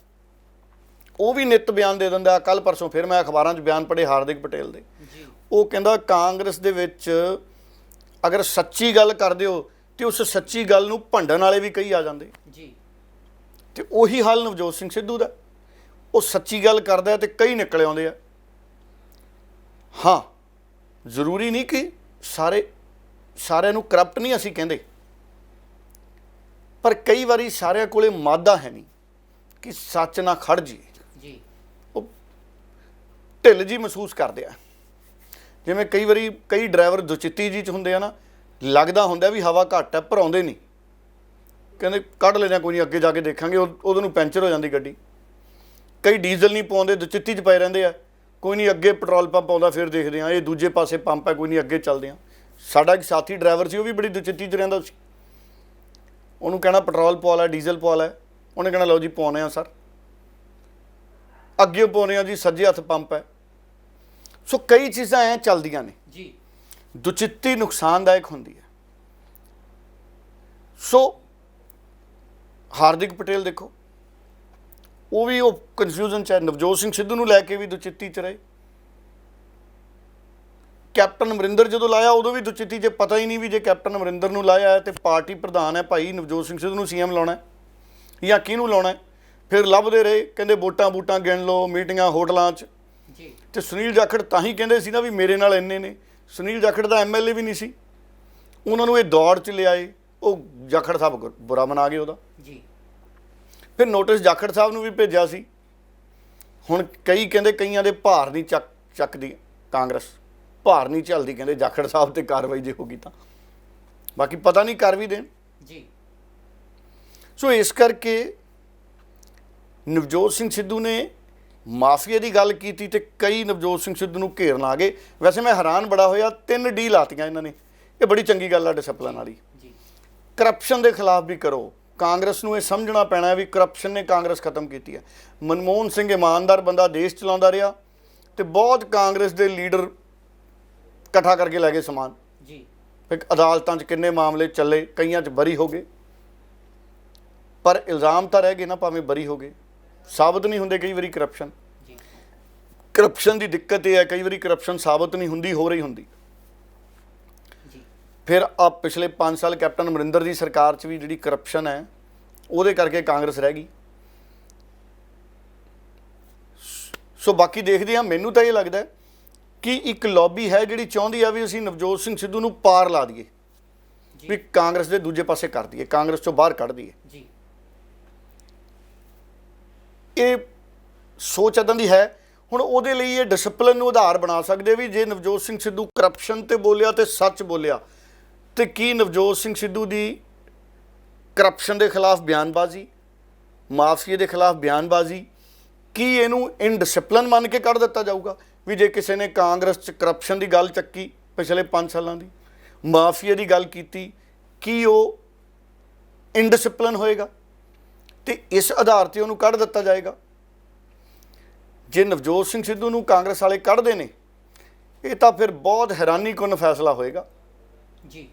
ਉਹ ਵੀ ਨਿੱਤ ਬਿਆਨ ਦੇ ਦਿੰਦਾ। ਕੱਲ ਪਰਸੋਂ ਫਿਰ ਮੈਂ ਅਖਬਾਰਾਂ 'ਚ ਬਿਆਨ ਪੜ੍ਹੇ ਹਾਰਦਿਕ ਪਟੇਲ ਦੇ। ਉਹ ਕਹਿੰਦਾ ਕਾਂਗਰਸ ਦੇ ਵਿੱਚ ਅਗਰ ਸੱਚੀ ਗੱਲ ਕਰਦੇ ਹੋ ਤੇ ਉਸ ਸੱਚੀ ਗੱਲ ਨੂੰ ਭੰਡਣ ਵਾਲੇ ਵੀ ਕਈ ਆ ਜਾਂਦੇ ਜੀ। ਤੇ ਉਹੀ ਹਾਲ ਨਵਜੋਤ ਸਿੰਘ ਸਿੱਧੂ ਦਾ। ਉਹ ਸੱਚੀ ਗੱਲ ਕਰਦਾ ਤੇ ਕਈ ਨਿਕਲ ਆਉਂਦੇ ਆ। ਹਾਂ, ਜ਼ਰੂਰੀ ਨਹੀਂ ਕਿ ਸਾਰਿਆਂ ਨੂੰ ਕਰਪਟ ਨਹੀਂ ਅਸੀਂ ਕਹਿੰਦੇ, ਪਰ ਕਈ ਵਾਰੀ ਸਾਰਿਆਂ ਕੋਲੇ ਮਾਦਾ ਹੈ ਨਹੀਂ ਕਿ ਸੱਚ ਨਾ ਖੜ ਜੀ। ਜੀ ਉਹ ਢਿੱਲ ਜੀ ਮਹਿਸੂਸ ਕਰਦੇ ਆ। ਜਿਵੇਂ ਕਈ ਵਾਰੀ ਕਈ ਡਰਾਈਵਰ ਦੁਚਿੱਤੀ ਜੀ 'ਚ ਹੁੰਦੇ ਆ ਨਾ, ਲੱਗਦਾ ਹੁੰਦਾ ਵੀ ਹਵਾ ਘੱਟ ਹੈ, ਭਰਾਉਂਦੇ ਨਹੀਂ। ਕਹਿੰਦੇ ਕੱਢ ਲੈਣਾ, ਕੋਈ ਨਹੀਂ, ਅੱਗੇ ਜਾ ਕੇ ਦੇਖਾਂਗੇ। ਉਹਦੇ ਨੂੰ ਪੈਂਚਰ ਹੋ ਜਾਂਦੀ ਗੱਡੀ। ਕਈ ਡੀਜ਼ਲ ਨਹੀਂ ਪਾਉਂਦੇ, ਦੁਚਿੱਤੀ 'ਚ ਪਏ ਰਹਿੰਦੇ ਆ। ਕੋਈ ਨਹੀਂ, ਅੱਗੇ ਪੈਟਰੋਲ ਪੰਪ ਆਉਂਦਾ ਫਿਰ ਦੇਖਦੇ ਹਾਂ, ਇਹ ਦੂਜੇ ਪਾਸੇ ਪੰਪ ਹੈ, ਕੋਈ ਨਹੀਂ, ਅੱਗੇ ਚੱਲਦੇ ਹਾਂ। ਸਾਡਾ ਇੱਕ ਸਾਥੀ ਡਰਾਈਵਰ ਸੀ, ਉਹ ਵੀ ਬੜੀ ਦੁਚਿੱਤੀ 'ਚ ਰਹਿੰਦਾ ਸੀ। ਉਹਨੂੰ ਕਹਿਣਾ ਪੈਟਰੋਲ ਪਵਾ ਲੈ, ਡੀਜ਼ਲ ਪਵਾ ਲੈ, ਉਹਨੇ ਕਹਿਣਾ ਲਓ ਜੀ ਪਾਉਂਦੇ ਹਾਂ ਸਰ। ਅੱਗੇ ਪਾਉਂਦੇ ਹਾਂ ਜੀ, ਸੱਜੇ ਹੱਥ ਪੰਪ ਹੈ। ਸੋ ਕਈ ਚੀਜ਼ਾਂ ਐਂ ਚੱਲਦੀਆਂ ਨੇ ਜੀ। ਦੁਚਿੱਤੀ ਨੁਕਸਾਨਦਾਇਕ ਹੁੰਦੀ ਹੈ। ਸੋ ਹਾਰਦਿਕ ਪਟੇਲ ਦੇਖੋ, ਉਹ ਵੀ ਉਹ ਕਨਫਿਊਜ਼ਨ 'ਚ ਹੈ। ਨਵਜੋਤ ਸਿੰਘ ਸਿੱਧੂ ਨੂੰ ਲੈ ਕੇ ਵੀ ਦੁਚਿੱਤੀ 'ਚ ਰਹੇ। ਕੈਪਟਨ ਅਮਰਿੰਦਰ ਜਦੋਂ ਲਾਇਆ ਉਦੋਂ ਵੀ ਦੁਚਿੱਤੀ 'ਚ, ਪਤਾ ਹੀ ਨਹੀਂ ਵੀ ਜੇ ਕੈਪਟਨ ਅਮਰਿੰਦਰ ਨੂੰ ਲਾਇਆ ਤੇ ਪਾਰਟੀ ਪ੍ਰਧਾਨ ਹੈ ਭਾਈ ਨਵਜੋਤ ਸਿੰਘ ਸਿੱਧੂ ਨੂੰ ਸੀਐਮ ਲਾਉਣਾ ਜਾਂ ਕਿਹਨੂੰ ਲਾਉਣਾ। ਫਿਰ ਲੱਭਦੇ ਰਹੇ, ਕਹਿੰਦੇ ਵੋਟਾਂ ਗਿਣ ਲਓ, ਮੀਟਿੰਗਾਂ ਹੋਟਲਾਂ 'ਚ। ਜੀ ਤੇ ਸੁਨੀਲ ਜਾਖੜ ਤਾਂ ਹੀ ਕਹਿੰਦੇ ਸੀ ਨਾ ਵੀ ਮੇਰੇ ਨਾਲ ਇੰਨੇ ਨੇ। ਸੁਨੀਲ ਜਾਖੜ ਦਾ ਐਮਐਲਏ ਵੀ ਨਹੀਂ ਸੀ, ਉਹਨਾਂ ਨੂੰ ਇਹ ਦੌੜ 'ਚ ਲਿਆਏ। ਉਹ ਜਾਖੜ ਸਾਹਿਬ ਬੁਰਾ ਮਨਾ ਗਏ ਉਹਦਾ। ਜੀ ਫਿਰ ਨੋਟਿਸ ਜਾਖੜ ਸਾਹਿਬ ਨੂੰ ਵੀ ਭੇਜਿਆ ਸੀ। ਹੁਣ ਕਈ ਕਹਿੰਦੇ ਕਈਆਂ ਦੇ ਭਾਰ ਨਹੀਂ ਚੱਕਦੀ ਕਾਂਗਰਸ, ਭਾਰ ਨਹੀਂ ਝੱਲਦੀ ਕਹਿੰਦੇ ਜਾਖੜ ਸਾਹਿਬ ਤੇ ਕਾਰਵਾਈ ਜੇ ਹੋਗੀ ਤਾਂ। ਬਾਕੀ ਪਤਾ ਨਹੀਂ ਕਰ ਵੀ ਦੇਣ। ਜੀ ਸੋ ਇਸ ਕਰਕੇ ਨਵਜੋਤ ਸਿੰਘ ਸਿੱਧੂ ਨੇ ਮਾਫੀਆ ਦੀ ਗੱਲ ਕੀਤੀ ਤੇ ਕਈ ਨਵਜੋਤ ਸਿੰਘ ਸਿੱਧੂ ਨੂੰ ਘੇਰਨ ਆ ਗਏ। ਵੈਸੇ ਮੈਂ ਹੈਰਾਨ ਬੜਾ ਹੋਇਆ, 3 ਡੀ ਲਾਤੀਆਂ ਇਹਨਾਂ ਨੇ। ਇਹ ਬੜੀ ਚੰਗੀ ਗੱਲ ਆ ਡਿਸਪਲਿਨ ਵਾਲੀ। ਜੀ ਕਰਪਸ਼ਨ ਦੇ ਖਿਲਾਫ ਵੀ ਕਰੋ। ਕਾਂਗਰਸ ਨੂੰ ਇਹ ਸਮਝਣਾ ਪੈਣਾ ਵੀ ਕਰਪਸ਼ਨ ਨੇ ਕਾਂਗਰਸ ਖਤਮ ਕੀਤੀ ਹੈ। ਮਨਮੋਹਨ ਸਿੰਘ ਇਮਾਨਦਾਰ ਬੰਦਾ ਦੇਸ਼ ਚਲਾਉਂਦਾ ਰਿਹਾ ਤੇ ਬਹੁਤ ਕਾਂਗਰਸ ਦੇ ਲੀਡਰ ਇਕੱਠਾ ਕਰਕੇ ਲੈ ਗਏ ਸਮਾਨ। ਜੀ ਫਿਰ ਅਦਾਲਤਾਂ 'ਚ ਕਿੰਨੇ ਮਾਮਲੇ ਚੱਲੇ, ਕਈਆਂ 'ਚ ਬਰੀ ਹੋ ਗਏ, ਪਰ ਇਲਜ਼ਾਮ ਤਾਂ ਰਹਿ ਗਏ ਨਾ, ਭਾਵੇਂ ਬਰੀ ਹੋ ਗਏ, ਸਾਬਤ ਨਹੀਂ ਹੁੰਦੇ ਕਈ ਵਾਰੀ ਕਰਪਸ਼ਨ। ਜੀ ਕਰਪਸ਼ਨ ਦੀ ਦਿੱਕਤ ਇਹ ਹੈ, ਕਈ ਵਾਰੀ ਕਰਪਸ਼ਨ ਸਾਬਤ ਨਹੀਂ ਹੁੰਦੀ, ਹੋ ਰਹੀ ਹੁੰਦੀ। ਜੀ ਫਿਰ ਆ ਪਿਛਲੇ 5 ਸਾਲ ਕੈਪਟਨ ਅਮਰਿੰਦਰ ਦੀ ਸਰਕਾਰ 'ਚ ਵੀ ਜਿਹੜੀ ਕਰਪਸ਼ਨ ਹੈ ਉਹਦੇ ਕਰਕੇ ਕਾਂਗਰਸ ਰਹਿ ਗਈ। ਸੋ ਬਾਕੀ ਦੇਖਦੇ ਹਾਂ। ਮੈਨੂੰ ਤਾਂ ਇਹ ਲੱਗਦਾ ਕਿ ਇੱਕ ਲੌਬੀ ਹੈ ਜਿਹੜੀ ਚਾਹੁੰਦੀ ਆ ਵੀ ਅਸੀਂ ਨਵਜੋਤ ਸਿੰਘ ਸਿੱਧੂ ਨੂੰ ਪਾਰ ਲਾ ਦਈਏ, ਵੀ ਕਾਂਗਰਸ ਦੇ ਦੂਜੇ ਪਾਸੇ ਕਰ ਦਈਏ, ਕਾਂਗਰਸ ਚੋਂ ਬਾਹਰ ਕੱਢ ਦਈਏ। ਜੀ ਇਹ ਸੋਚ ਇੱਦਾਂ ਦੀ ਹੈ। ਹੁਣ ਉਹਦੇ ਲਈ ਇਹ ਡਿਸਪਲਿਨ ਨੂੰ ਆਧਾਰ ਬਣਾ ਸਕਦੇ ਵੀ ਜੇ ਨਵਜੋਤ ਸਿੰਘ ਸਿੱਧੂ ਕਰਪਸ਼ਨ ਤੇ ਬੋਲਿਆ ਤੇ ਸੱਚ ਬੋਲਿਆ ਤੇ ਕੀ ਨਵਜੋਤ ਸਿੰਘ ਸਿੱਧੂ ਦੀ ਕਰਪਸ਼ਨ ਦੇ ਖਿਲਾਫ ਬਿਆਨਬਾਜ਼ੀ, ਮਾਫੀਏ ਦੇ ਖਿਲਾਫ ਬਿਆਨਬਾਜ਼ੀ, ਕੀ ਇਹਨੂੰ ਇਨਡਿਸਪਲਿਨ ਮੰਨ ਕੇ ਕੱਢ ਦਿੱਤਾ ਜਾਊਗਾ ਵੀ ਜੇ ਕਿਸੇ ਨੇ ਕਾਂਗਰਸ 'ਚ ਕਰਪਸ਼ਨ ਦੀ ਗੱਲ ਚੱਕੀ ਪਿਛਲੇ 5 ਸਾਲਾਂ ਦੀ, ਮਾਫੀਏ ਦੀ ਗੱਲ ਕੀਤੀ, ਕੀ ਉਹ ਇਨਡਿਸਪਲਿਨ ਹੋਏਗਾ ਤੇ ਇਸ ਆਧਾਰ ਤੇ ਉਹਨੂੰ ਕੱਢ ਦਿੱਤਾ ਜਾਏਗਾ। ਜੇ ਨਵਜੋਤ ਸਿੰਘ ਸਿੱਧੂ ਨੂੰ ਕਾਂਗਰਸ ਵਾਲੇ ਕੱਢਦੇ ਨੇ, ਇਹ ਤਾਂ ਫਿਰ ਬਹੁਤ ਹੈਰਾਨੀਕੁੰਨ ਫੈਸਲਾ ਹੋਏਗਾ। ਜੀ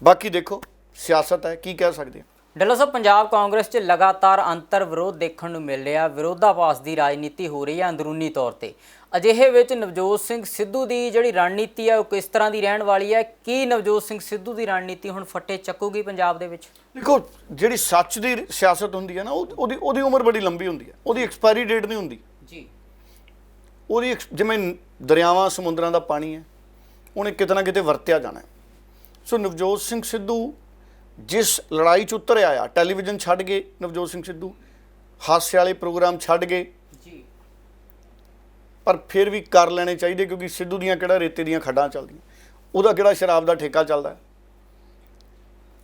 ਬਾਕੀ ਦੇਖੋ, ਸਿਆਸਤ ਹੈ, ਕੀ ਕਹਿ ਸਕਦੇ ਹਾਂ। ਡੱਲਾ ਸਾਹਿਬ, ਪੰਜਾਬ ਕਾਂਗਰਸ 'ਚ ਲਗਾਤਾਰ ਅੰਤਰ ਵਿਰੋਧ ਦੇਖਣ ਨੂੰ ਮਿਲ ਰਿਹਾ, ਵਿਰੋਧਾਭਾਸ ਦੀ ਰਾਜਨੀਤੀ ਹੋ ਰਹੀ ਹੈ ਅੰਦਰੂਨੀ ਤੌਰ ਤੇ। ਅਜਿਹੇ ਵਿੱਚ ਨਵਜੋਤ ਸਿੰਘ ਸਿੱਧੂ ਦੀ ਜਿਹੜੀ ਰਣਨੀਤੀ ਹੈ ਉਹ ਕਿਸ ਤਰ੍ਹਾਂ ਦੀ ਰਹਿਣ ਵਾਲੀ ਹੈ? ਕੀ ਨਵਜੋਤ ਸਿੰਘ ਸਿੱਧੂ ਦੀ ਰਣਨੀਤੀ ਹੁਣ ਫੱਟੇ ਚੱਕੂਗੀ ਪੰਜਾਬ ਦੇ ਵਿੱਚ? ਦੇਖੋ, ਜਿਹੜੀ ਸੱਚ ਦੀ ਸਿਆਸਤ ਹੁੰਦੀ ਹੈ ਨਾ, ਉਹਦੀ ਉਮਰ ਬੜੀ ਲੰਬੀ ਹੁੰਦੀ ਹੈ, ਉਹਦੀ ਐਕਸਪਾਇਰੀ ਡੇਟ ਨਹੀਂ ਹੁੰਦੀ। ਜੀ ਉਹਦੀ ਜਿਵੇਂ ਦਰਿਆਵਾਂ ਸਮੁੰਦਰਾਂ ਦਾ ਪਾਣੀ ਹੈ, ਉਹਨੇ ਕਿਤੇ ਨਾ ਕਿਤੇ ਵਰਤਿਆ ਜਾਣਾ। ਸੋ ਨਵਜੋਤ ਸਿੰਘ ਸਿੱਧੂ ਜਿਸ ਲੜਾਈ 'ਚ ਉਤਰ ਆਇਆ, ਟੈਲੀਵਿਜ਼ਨ ਛੱਡ ਗਏ ਨਵਜੋਤ ਸਿੰਘ ਸਿੱਧੂ, ਹਾਸੇ ਵਾਲੇ ਪ੍ਰੋਗਰਾਮ ਛੱਡ ਗਏ, ਜੀ ਪਰ ਫਿਰ ਵੀ ਕਰ ਲੈਣੇ ਚਾਹੀਦੇ ਕਿਉਂਕਿ ਸਿੱਧੂ ਦੀਆਂ ਕਿਹੜਾ ਰੇਤੇ ਦੀਆਂ ਖੱਡਾਂ ਚੱਲਦੀਆਂ, ਉਹਦਾ ਕਿਹੜਾ ਸ਼ਰਾਬ ਦਾ ਠੇਕਾ ਚੱਲਦਾ।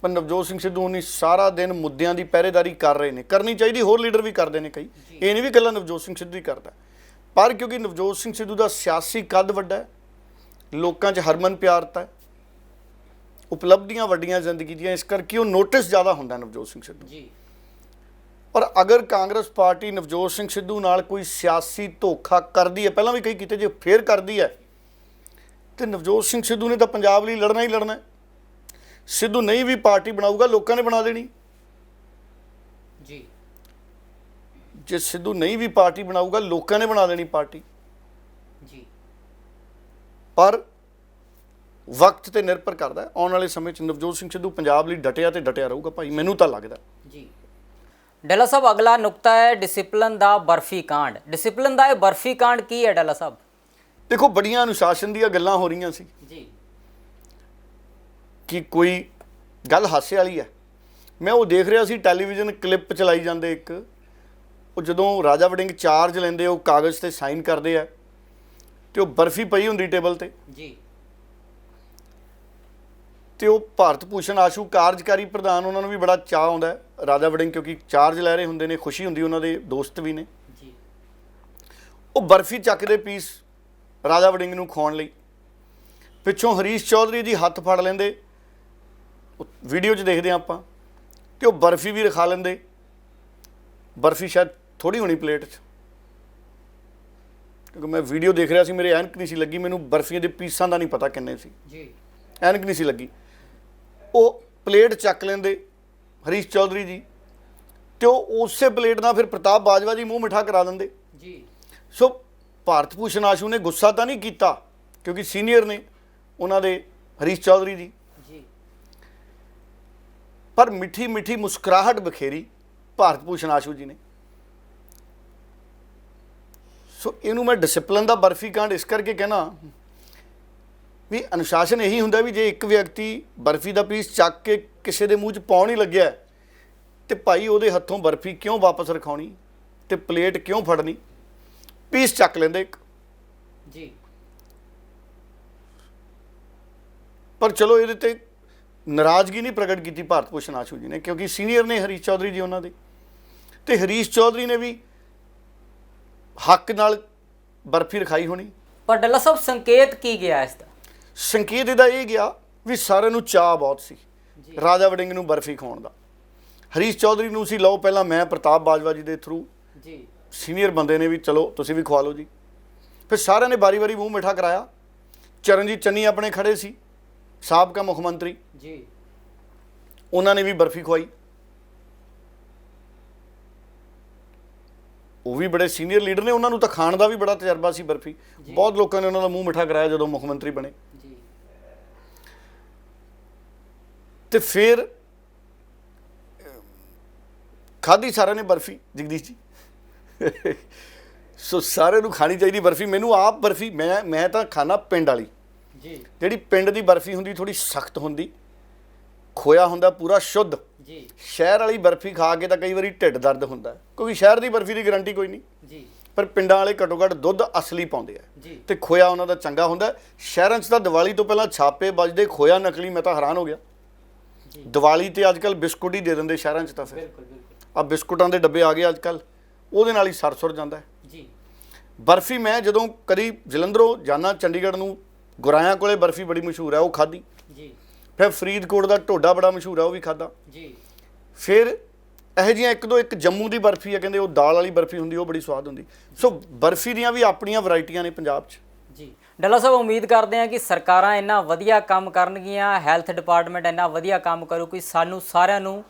ਪਰ ਨਵਜੋਤ ਸਿੰਘ ਸਿੱਧੂ ਨਹੀਂ, ਸਾਰਾ ਦਿਨ ਮੁੱਦਿਆਂ ਦੀ ਪਹਿਰੇਦਾਰੀ ਕਰ ਰਹੇ ਨੇ, ਕਰਨੀ ਚਾਹੀਦੀ, ਹੋਰ ਲੀਡਰ ਵੀ ਕਰਦੇ ਨੇ ਕਈ, ਇਹ ਨਹੀਂ ਵੀ ਇਕੱਲਾ ਨਵਜੋਤ ਸਿੰਘ ਸਿੱਧੂ ਹੀ ਕਰਦਾ। ਪਰ ਕਿਉਂਕਿ ਨਵਜੋਤ ਸਿੰਘ ਸਿੱਧੂ ਦਾ ਸਿਆਸੀ ਕੱਦ ਵੱਡਾ ਹੈ, ਲੋਕਾਂ 'ਚ ਹਰਮਨ ਪਿਆਰਤਾ ਹੈ, ਉਪਲਬਧੀਆਂ ਵੱਡੀਆਂ ਜ਼ਿੰਦਗੀ ਦੀਆਂ, ਇਸ ਕਰਕੇ ਉਹ ਨੋਟਿਸ ਜ਼ਿਆਦਾ ਹੁੰਦਾ ਨਵਜੋਤ ਸਿੰਘ ਸਿੱਧੂ ਜੀ। ਪਰ ਅਗਰ ਕਾਂਗਰਸ ਪਾਰਟੀ ਨਵਜੋਤ ਸਿੰਘ ਸਿੱਧੂ ਨਾਲ ਕੋਈ ਸਿਆਸੀ ਧੋਖਾ ਕਰਦੀ ਹੈ, ਪਹਿਲਾਂ ਵੀ ਕਈ ਕੀਤੇ, ਜੇ ਫੇਰ ਕਰਦੀ ਹੈ ਤੇ ਨਵਜੋਤ ਸਿੰਘ ਸਿੱਧੂ ਨੇ ਤਾਂ ਪੰਜਾਬ ਲਈ ਲੜਨਾ ਹੀ ਲੜਨਾ ਹੈ। ਸਿੱਧੂ ਨਹੀਂ ਵੀ ਪਾਰਟੀ ਬਣਾਊਗਾ, ਲੋਕਾਂ ਨੇ ਬਣਾ ਦੇਣੀ ਜੀ। ਜੇ ਸਿੱਧੂ ਨਹੀਂ ਵੀ ਪਾਰਟੀ ਬਣਾਊਗਾ, ਲੋਕਾਂ ਨੇ ਬਣਾ ਦੇਣੀ ਪਾਰਟੀ। ਜੀ। ਪਰ ਵਕਤ ਤੇ ਨਿਰਭਰ ਕਰਦਾ, ਆਉਣ ਵਾਲੇ ਸਮੇਂ 'ਚ ਨਵਜੋਤ ਸਿੰਘ ਸਿੱਧੂ ਪੰਜਾਬ ਲਈ ਡਟਿਆ ਤੇ ਡਟਿਆ ਰਹੂਗਾ ਭਾਈ, ਮੈਨੂੰ ਤਾਂ ਲੱਗਦਾ ਜੀ। ਡੱਲਾ ਸਾਹਿਬ, ਅਗਲਾ ਨੁਕਤਾ ਹੈ ਡਿਸਪਲਿਨ ਦਾ ਬਰਫੀ ਕਾਂਡ। ਡਿਸਪਲਿਨ ਦਾ ਇਹ ਬਰਫੀ ਕਾਂਡ ਕੀ ਹੈ ਡੱਲਾ ਸਾਹਿਬ? ਦੇਖੋ, ਬੜੀਆਂ ਅਨੁਸ਼ਾਸਨ ਦੀਆਂ ਗੱਲਾਂ ਹੋ ਰਹੀਆਂ ਸੀ ਜੀ ਕਿ ਕੋਈ ਗੱਲ ਹਾਸੇ ਵਾਲੀ ਹੈ। ਮੈਂ ਉਹ ਦੇਖ ਰਿਹਾ ਸੀ, ਟੈਲੀਵਿਜ਼ਨ ਕਲਿੱਪ ਚਲਾਈ ਜਾਂਦੇ ਇੱਕ, ਉਹ ਜਦੋਂ ਰਾਜਾ ਵੜਿੰਗ ਚਾਰਜ ਲੈਂਦੇ, ਉਹ ਕਾਗਜ਼ ਤੇ ਸਾਈਨ ਕਰਦੇ ਆ ਤੇ ਉਹ ਬਰਫੀ ਪਈ ਹੁੰਦੀ ਟੇਬਲ ਤੇ ਜੀ। ਤੇ ਉਹ ਭਾਰਤ ਭੂਸ਼ਣ ਆਸ਼ੂ ਕਾਰਜਕਾਰੀ ਪ੍ਰਧਾਨ, ਉਹਨਾਂ ਨੂੰ ਵੀ ਬੜਾ ਚਾਅ ਆਉਂਦਾ ਰਾਜਾ ਵੜਿੰਗ, ਕਿਉਂਕਿ ਚਾਰਜ ਲੈ ਰਹੇ ਹੁੰਦੇ ਨੇ, ਖੁਸ਼ੀ ਹੁੰਦੀ, ਉਹਨਾਂ ਦੇ ਦੋਸਤ ਵੀ ਨੇ ਜੀ। ਉਹ ਬਰਫੀ ਚੱਕਦੇ ਪੀਸ ਰਾਜਾ ਵੜਿੰਗ ਨੂੰ ਖਵਾਉਣ ਲਈ, ਪਿੱਛੋਂ ਹਰੀਸ਼ ਚੌਧਰੀ ਜੀ ਹੱਥ ਫੜ ਲੈਂਦੇ, ਵੀਡੀਓ 'ਚ ਦੇਖਦੇ ਹਾਂ ਆਪਾਂ, ਤੇ ਉਹ ਬਰਫੀ ਵੀ ਰਖਾ ਲੈਂਦੇ। ਬਰਫੀ ਸ਼ਾਇਦ ਥੋੜੀ ਹੋਣੀ ਪਲੇਟ 'ਚ, ਕਿਉਂਕਿ ਮੈਂ ਵੀਡੀਓ ਦੇਖ ਰਿਹਾ ਸੀ, ਮੇਰੇ ਐਨਕ ਨਹੀਂ ਸੀ ਲੱਗੀ, ਮੈਨੂੰ ਬਰਫੀਆਂ ਦੇ ਪੀਸਾਂ ਦਾ ਨਹੀਂ ਪਤਾ ਕਿੰਨੇ ਸੀ ਜੀ, ਐਨਕ ਨਹੀਂ ਸੀ ਲੱਗੀ। ਉਹ ਪਲੇਟ ਚੱਕ ਲੈਂਦੇ ਹਰੀਸ਼ ਚੌਧਰੀ ਜੀ, ਤੇ ਉਹ ਉਸੇ ਪਲੇਟ ਨਾਲ ਫਿਰ ਪ੍ਰਤਾਪ ਬਾਜਵਾ ਜੀ ਮੂੰਹ ਮਿੱਠਾ ਕਰਾ ਦਿੰਦੇ ਜੀ। ਸੋ ਭਾਰਤ ਭੂਸ਼ਣ ਆਸ਼ੂ ਨੇ ਗੁੱਸਾ ਤਾਂ ਨਹੀਂ ਕੀਤਾ, ਕਿਉਂਕਿ ਸੀਨੀਅਰ ਨੇ ਉਹਨਾਂ ਦੇ ਹਰੀਸ਼ ਚੌਧਰੀ ਜੀ, ਪਰ ਮਿੱਠੀ ਮਿੱਠੀ ਮੁਸਕਰਾਹਟ ਬਖੇਰੀ ਭਾਰਤ ਭੂਸ਼ਣ ਆਸ਼ੂ ਜੀ ਨੇ। ਸੋ ਇਹਨੂੰ ਮੈਂ ਡਿਸਪਲਿਨ ਦਾ ਬਰਫੀ ਕਾਂਡ ਇਸ ਕਰਕੇ ਕਹਿਣਾ ਵੀ ਅਨੁਸ਼ਾਸਨ ਇਹੀ ਹੁੰਦਾ ਵੀ ਜੇ ਇੱਕ ਵਿਅਕਤੀ ਬਰਫੀ ਦਾ ਪੀਸ ਚੱਕ ਕੇ ਕਿਸੇ ਦੇ ਮੂੰਹ 'ਚ ਪਾਉਣ ਹੀ ਲੱਗਿਆ ਤੇ ਭਾਈ ਉਹਦੇ ਹੱਥੋਂ ਬਰਫੀ ਕਿਉਂ ਵਾਪਸ ਰਖਾਉਣੀ ਤੇ ਪਲੇਟ ਕਿਉਂ ਫੜਨੀ, ਪੀਸ ਚੱਕ ਲੈਂਦੇ ਇੱਕ ਜੀ। ਪਰ ਚਲੋ ਇਹਦੇ ਤੇ ਨਾਰਾਜ਼ਗੀ ਨਹੀਂ ਪ੍ਰਗਟ ਕੀਤੀ ਭਾਰਤ ਭੂਸ਼ਣ ਆਸ਼ੂ ਜੀ ਨੇ, ਕਿਉਂਕਿ ਸੀਨੀਅਰ ਨੇ ਹਰੀਸ਼ ਚੌਧਰੀ ਜੀ ਉਹਨਾਂ ਦੇ, ਤੇ ਹਰੀਸ਼ ਚੌਧਰੀ ਨੇ ਵੀ ਹੱਕ ਨਾਲ ਬਰਫੀ ਰਖਾਈ ਹੋਣੀ। ਪਰ ਡੱਲਾ ਸਾਹਿਬ, ਸੰਕੇਤ ਕੀ ਗਿਆ ਇਸ ਦਾ? ਸੰਕੇਤ ਇਹਦਾ ਇਹ ਗਿਆ ਵੀ ਸਾਰਿਆਂ ਨੂੰ ਚਾਅ ਬਹੁਤ ਸੀ ਰਾਜਾ ਵੜਿੰਗ ਨੂੰ ਬਰਫੀ ਖਵਾਉਣ ਦਾ। ਹਰੀਸ਼ ਚੌਧਰੀ ਨੂੰ ਸੀ ਲਓ ਪਹਿਲਾਂ ਮੈਂ ਪ੍ਰਤਾਪ ਬਾਜਵਾ ਜੀ ਦੇ ਥਰੂ ਜੀ, ਸੀਨੀਅਰ ਬੰਦੇ ਨੇ ਵੀ ਚਲੋ ਤੁਸੀਂ ਵੀ ਖਵਾ ਲਓ ਜੀ। ਫਿਰ ਸਾਰਿਆਂ ਨੇ ਵਾਰੀ ਵਾਰੀ ਮੂੰਹ ਮਿੱਠਾ ਕਰਾਇਆ। ਚਰਨਜੀਤ ਚੰਨੀ ਆਪਣੇ ਖੜੇ ਸੀ, ਸਾਬਕਾ ਮੁੱਖ ਮੰਤਰੀ ਜੀ, ਉਹਨਾਂ ਨੇ ਵੀ ਬਰਫੀ ਖਵਾਈ। ਉਹ ਵੀ ਬੜੇ ਸੀਨੀਅਰ ਲੀਡਰ ਨੇ, ਉਹਨਾਂ ਨੂੰ ਤਾਂ ਖਾਣ ਦਾ ਵੀ ਬੜਾ ਤਜਰਬਾ ਸੀ ਬਰਫੀ। ਬਹੁਤ ਲੋਕਾਂ ਨੇ ਉਹਨਾਂ ਦਾ ਮੂੰਹ ਮਿੱਠਾ ਕਰਾਇਆ ਜਦੋਂ ਮੁੱਖ ਮੰਤਰੀ ਬਣੇ। ਜੀ। ਤੇ ਫਿਰ ਖਾਧੀ ਸਾਰਿਆਂ ਨੇ ਬਰਫੀ ਜਗਦੀਸ਼ ਜੀ। ਸੋ ਸਾਰਿਆਂ ਨੂੰ ਖਾਣੀ ਚਾਹੀਦੀ ਬਰਫੀ। ਮੈਨੂੰ ਆਪ ਬਰਫੀ ਮੈਂ ਤਾਂ ਖਾਣਾ ਪਿੰਡ ਵਾਲੀ ਜੀ। ਜਿਹੜੀ ਪਿੰਡ ਦੀ ਬਰਫੀ ਹੁੰਦੀ ਥੋੜੀ ਸਖਤ ਹੁੰਦੀ, ਖੋਇਆ ਹੁੰਦਾ ਪੂਰਾ ਸ਼ੁੱਧ ਜੀ। ਸ਼ਹਿਰ ਵਾਲੀ ਬਰਫੀ ਖਾ ਕੇ ਤਾਂ ਕਈ ਵਾਰੀ ਢਿੱਡ ਦਰਦ ਹੁੰਦਾ, ਕਿਉਂਕਿ ਸ਼ਹਿਰ ਦੀ ਬਰਫੀ ਦੀ ਗਾਰੰਟੀ ਕੋਈ ਨਹੀਂ ਜੀ, ਪਰ ਪਿੰਡਾਂ ਵਾਲੇ ਘੱਟੋ ਘੱਟ ਦੁੱਧ ਅਸਲੀ ਪਾਉਂਦੇ ਆ ਜੀ। ਤੇ ਖੋਇਆ ਉਹਨਾਂ ਦਾ ਚੰਗਾ ਹੁੰਦਾ। ਸ਼ਹਿਰਾਂ 'ਚ ਤਾਂ ਦੀਵਾਲੀ ਤੋਂ ਪਹਿਲਾਂ ਛਾਪੇ ਵੱਜਦੇ, ਖੋਇਆ ਨਕਲੀ, ਮੈਂ ਤਾਂ ਹੈਰਾਨ ਹੋ ਗਿਆ। ਜੀ। ਦੀਵਾਲੀ ਤੇ ਅੱਜ ਕੱਲ੍ਹ ਬਿਸਕੁਟ ਹੀ ਦੇ ਦਿੰਦੇ ਸ਼ਹਿਰਾਂ 'ਚ, ਤਾਂ ਫਿਰ ਬਿਲਕੁਲ ਬਿਲਕੁਲ ਆ ਬਿਸਕੁਟਾਂ ਦੇ ਡੱਬੇ ਆ ਗਏ ਅੱਜ ਕੱਲ੍ਹ, ਉਹਦੇ ਨਾਲ ਹੀ ਸੁਰ ਜਾਂਦਾ ਹੈ। ਜੀ। ਬਰਫੀ ਮੈਂ ਜਦੋਂ ਕਦੀ ਜਲੰਧਰੋਂ ਜਾਣਾ ਚੰਡੀਗੜ੍ਹ ਨੂੰ, ਗੁਰਾਇਆਂ ਕੋਲੇ ਬਰਫੀ ਬੜੀ ਮਸ਼ਹੂਰ ਹੈ, ਉਹ ਖਾਧੀ। ਜੀ। ਫਿਰ ਫਰੀਦਕੋਟ ਦਾ ਢੋਡਾ ਬੜਾ ਮਸ਼ਹੂਰ ਹੈ, ਉਹ ਵੀ ਖਾਧਾ। ਜੀ। ਫਿਰ ਇਹੋ ਜਿਹੀਆਂ ਇੱਕ ਜੰਮੂ ਦੀ ਬਰਫੀ ਹੈ, ਕਹਿੰਦੇ ਉਹ ਦਾਲ ਵਾਲੀ ਬਰਫੀ ਹੁੰਦੀ, ਉਹ ਬੜੀ ਸਵਾਦ ਹੁੰਦੀ। ਸੋ ਬਰਫੀ ਦੀਆਂ ਵੀ ਆਪਣੀਆਂ ਵੈਰਾਈਟੀਆਂ ਨੇ ਪੰਜਾਬ 'ਚ। ਜੀ। ਡੱਲਾ ਸਾਹਿਬ, ਉਮੀਦ ਕਰਦੇ ਹਾਂ ਕਿ ਸਰਕਾਰਾਂ ਇੰਨਾ ਵਧੀਆ ਕੰਮ ਕਰਨਗੀਆਂ, ਹੈਲਥ ਡਿਪਾਰਟਮੈਂਟ ਇੰਨਾ ਵਧੀਆ ਕੰਮ ਕਰੂ ਕਿ ਸਾਨੂੰ ਸਾਰਿਆਂ ਨੂੰ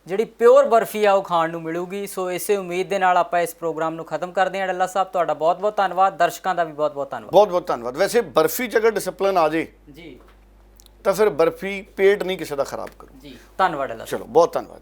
ਜਿਹੜੀ ਪਿਓਰ ਬਰਫੀ ਆ ਉਹ ਖਾਣ ਨੂੰ ਮਿਲੂਗੀ। ਸੋ ਇਸੇ ਉਮੀਦ ਦੇ ਨਾਲ ਆਪਾਂ ਇਸ ਪ੍ਰੋਗਰਾਮ ਨੂੰ ਖਤਮ ਕਰਦੇ ਹਾਂ। ਡੱਲਾ ਸਾਹਿਬ, ਤੁਹਾਡਾ ਬਹੁਤ ਬਹੁਤ ਧੰਨਵਾਦ। ਦਰਸ਼ਕਾਂ ਦਾ ਵੀ ਬਹੁਤ ਬਹੁਤ ਧੰਨਵਾਦ। ਬਹੁਤ ਬਹੁਤ ਧੰਨਵਾਦ। ਵੈਸੇ ਬਰਫੀ 'ਚ ਅਗਰ ਡਿਸਪਲਿਨ ਆ ਜੇ ਜੀ ਤਾਂ ਫਿਰ ਬਰਫੀ ਪੇਟ ਨਹੀਂ ਕਿਸੇ ਦਾ ਖਰਾਬ ਕਰੂ। ਜੀ, ਧੰਨਵਾਦ ਡੱਲਾ ਸਾਹਿਬ। ਚਲੋ, ਬਹੁਤ ਧੰਨਵਾਦ।